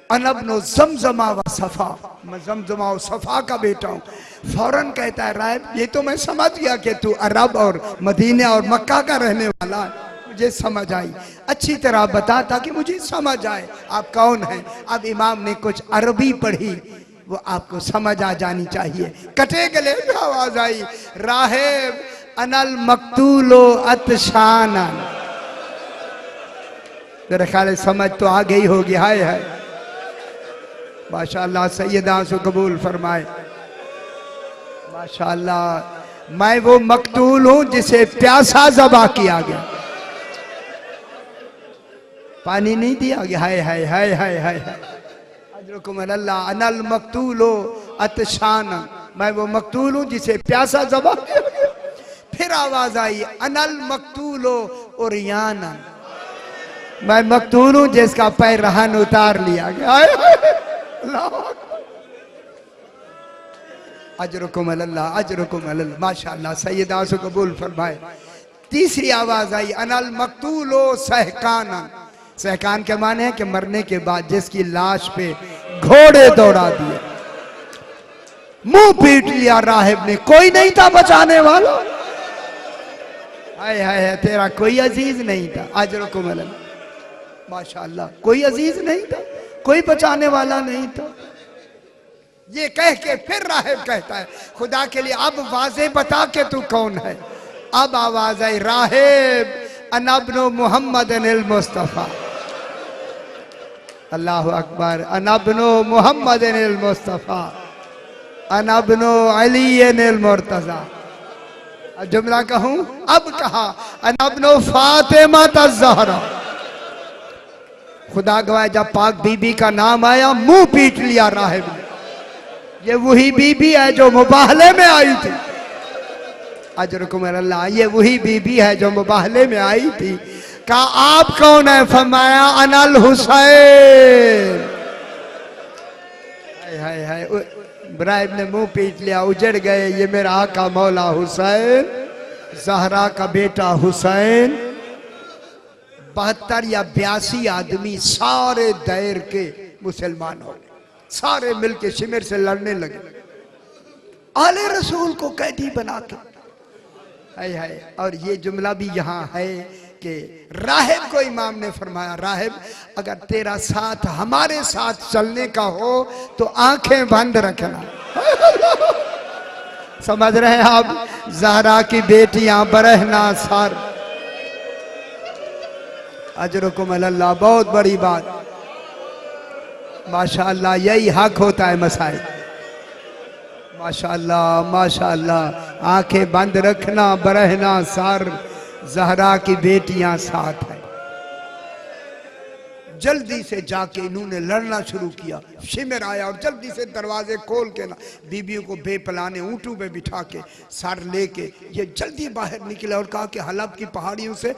अनबनो जमजमा व सफा, मैं जमजमा और सफा का बेटा हूँ। फौरन कहता है राहिब ये तो मैं समझ गया कि तू अरब और मदीना और मक्का का रहने वाला है, मुझे समझ आई, अच्छी तरह बता ताकि मुझे समझ आए आप कौन हैं। अब इमाम ने कुछ अरबी पढ़ी, वो आपको समझ आ जानी चाहिए। कटे गले में आवाज आई, राहिब अनल मक्तूलो अतशाना। मेरे ख्याल समझ तो आ गई होगी। हाय हाय, माशाअल्लाह, सैयदा से कबूल फरमाए। माशाअल्लाह, मैं वो मकतूल हूं जिसे प्यासा ज़बा किया गया, पानी नहीं दिया गया। हाय हाय हाय हाय हाय, अजरुकुम अल्लाह। अनल मकतूलो अतशाना, मैं वो मकतूल हूं जिसे प्यासा ज़बा किया गया। फिर आवाज आई, अनल मकतूलो उरियाना, मैं मकतूल हूं जिसका पैर रहन उतार लिया गया। अजरुकुम अल्लाह, अजरुकुम अल्लाह। माशाअल्लाह, सैयदा से कबूल फरमाए। तीसरी आवाज आई, अनल मकतूलो सहकान। सहकान के माने है कि मरने के बाद जिसकी लाश पे घोड़े दौड़ा दिए, मुंह पीट लिया राहिब ने, कोई नहीं था बचाने वाला। हाय हाय, तेरा कोई अजीज नहीं था। अजरुकुम अल्लाह, माशाअल्लाह, कोई अजीज नहीं था, कोई बचाने वाला नहीं था। ये कह के फिर राहिब कहता है, खुदा के लिए अब वाज़े बता के तू कौन है। अब आवाज आई, राहिब अनब्नु मोहम्मद मुस्तफ़ा। अल्लाह अकबर। अनब्नु मोहम्मद मुस्तफ़ा, अनब्नु अली मुर्तज़ा। जुमला कहूं, अब कहा अनब्नु फातिमा ज़हरा। खुदा गवाह, जब पाक बीबी का नाम आया मुंह पीट लिया राहिब ने। ये वही बीबी है जो मुबाहले में आई थी। अजरुकुम अल्लाह, ये वही बीबी है जो मुबाहले में आई थी। कहा आप कौन है? फरमाया अनल हुसैन। हाय हाय हाय, राहिब ने मुंह पीट लिया, उजड़ गए। ये मेरा आका मौला हुसैन, ज़हरा का बेटा हुसैन। 72 या 82 आदमी सारे दैर के मुसलमान हो गए, सारे मिलके शिमर से लड़ने लगे, आले रसूल को कैदी बना के। हाय हाय। और ये जुमला भी यहाँ है कि राहिब को इमाम ने फरमाया, राहिब अगर तेरा साथ हमारे साथ चलने का हो तो आंखें बंद रखना। समझ रहे हैं आप? ज़हरा की बेटियां बरहना सार। अजरुकुम अल्लाह, बहुत बड़ी बात। माशाअल्लाह, यही हक होता है मसाइल। माशाअल्लाह माशाअल्लाह, आंखें बंद रखना, बरहना सार। ज़हरा की बेटियां साथ है। जल्दी से जाके इन्होंने लड़ना शुरू किया। शिमर आया और जल्दी से दरवाजे खोल के ना बीबियों को बेपलाने ऊँटों पे बिठा के सर लेके ये जल्दी बाहर निकले और कहा कि हलब की पहाड़ियों से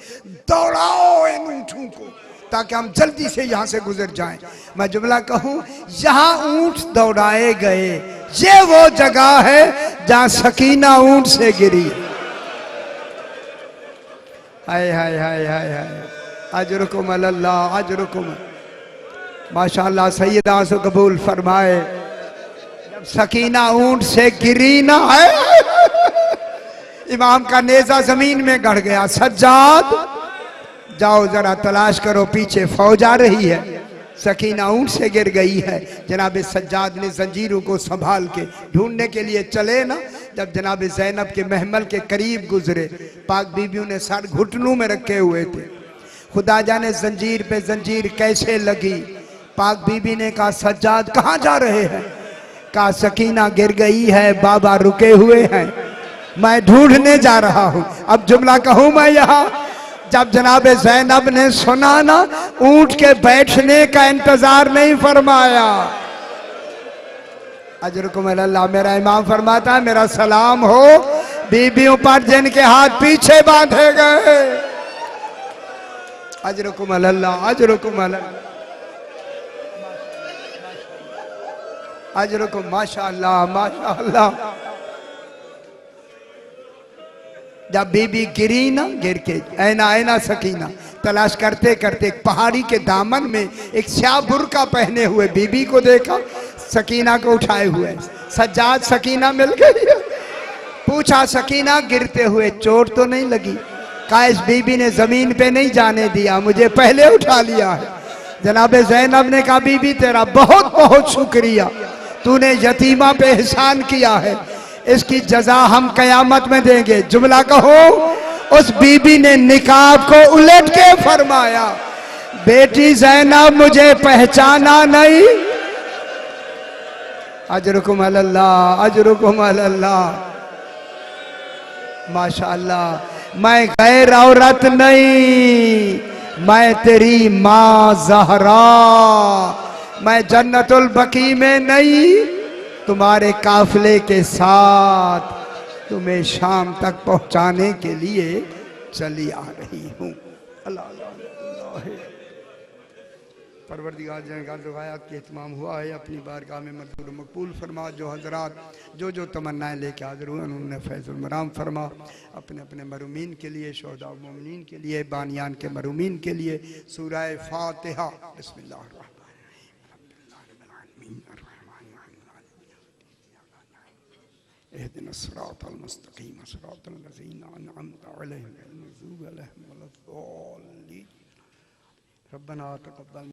दौड़ाओ इन ऊँटों को ताकि हम जल्दी से यहाँ से गुजर जाएं। मैं जुमला कहूँ, यहाँ ऊँट दौड़ाए गए, ये वो जगह है जहाँ सकीना ऊँट से गिरी। हाय हाय हाय हाय हाय। अजरुकुम अल्लाह, अजरुकुम। माशाअल्लाह, सैयदा से कबूल फरमाए। जब सकीना ऊंट से गिरी ना है, इमाम का नेजा जमीन में गड़ गया। सज्जाद जाओ जरा तलाश करो, पीछे फौज आ रही है। सकीना ऊंट से गिर गई है। जनाब सज्जाद ने जंजीरों को संभाल के ढूंढने के लिए चले ना, जब जनाब ज़ैनब के महमल के करीब गुजरे, पाक बीबियों ने सर घुटनों में रखे हुए थे। खुदा जाने जंजीर पे जंजीर कैसे लगी। पाक बीबी ने कहा, सज्जाद कहाँ जा रहे हैं? कहा, सकीना गिर गई है, बाबा रुके हुए हैं, मैं ढूंढने जा रहा हूँ। अब जुमला कहूँ मैं यहाँ, जब जनाब ज़ैनब ने सुना ना, ऊंट के बैठने का इंतजार नहीं फरमाया। अजरुकुम अल्लाह, मेरा इमाम फरमाता है, मेरा सलाम हो बीबियों पर जिनके हाथ पीछे बांधे गए। अजरुकुम अल्लाह, अजरुकुम अल्लाह, अजरुकुम। माशाअल्लाह माशाअल्लाह। जब बीबी गिरी ना, गिर के ऐना ऐना सकीना तलाश करते करते पहाड़ी के दामन में एक स्याह बुर्का पहने हुए बीबी को देखा, सकीना को उठाए हुए। सज्जाद, सकीना मिल गई। पूछा, सकीना गिरते हुए चोट तो नहीं लगी? कहा, इस बीबी ने जमीन पे नहीं जाने दिया, मुझे पहले उठा लिया है। जनाब ज़ैनब ने कहा, बीबी तेरा बहुत बहुत शुक्रिया, तूने यतीमा पे एहसान किया है, इसकी जजा हम कयामत में देंगे। जुमला कहो, उस बीबी ने निकाब को उलट के फरमाया, बेटी ज़ैनब मुझे पहचाना नहीं। अजरुकुम अल्लाह, अजरुकुम अल्लाह। माशाअल्लाह, मैं गैर औरत नहीं, मैं तेरी माँ ज़हरा, मैं जन्नतुल बकी में नहीं, तुम्हारे काफिले के साथ तुम्हें शाम तक पहुंचाने के लिए चली आ रही हूँ। अल्लाह अल्लाह परवरदिगार जहाँ रवायात के इत्माम हुआ है अपनी बारगाह में मंजूर मकबूल फरमा। जो हजरात जो तमन्नाएँ लेके हाजिर हुए उन्होंने फैज़ुल मराम फरमा। अपने अपने मरूमीन के लिए, शोहदा मोमिनीन के लिए, बानियान के मरूमीन के लिए सूरह फातिहा। बिस्मिल्लाह इहदिनस सिरातल मुस्तकीम सिरातल लज़ीना अनअमता अलैहिम गैरिल मग़ज़ूबि अलैहिम वलद्दाल्लीन। रब्बना तक़ब्बल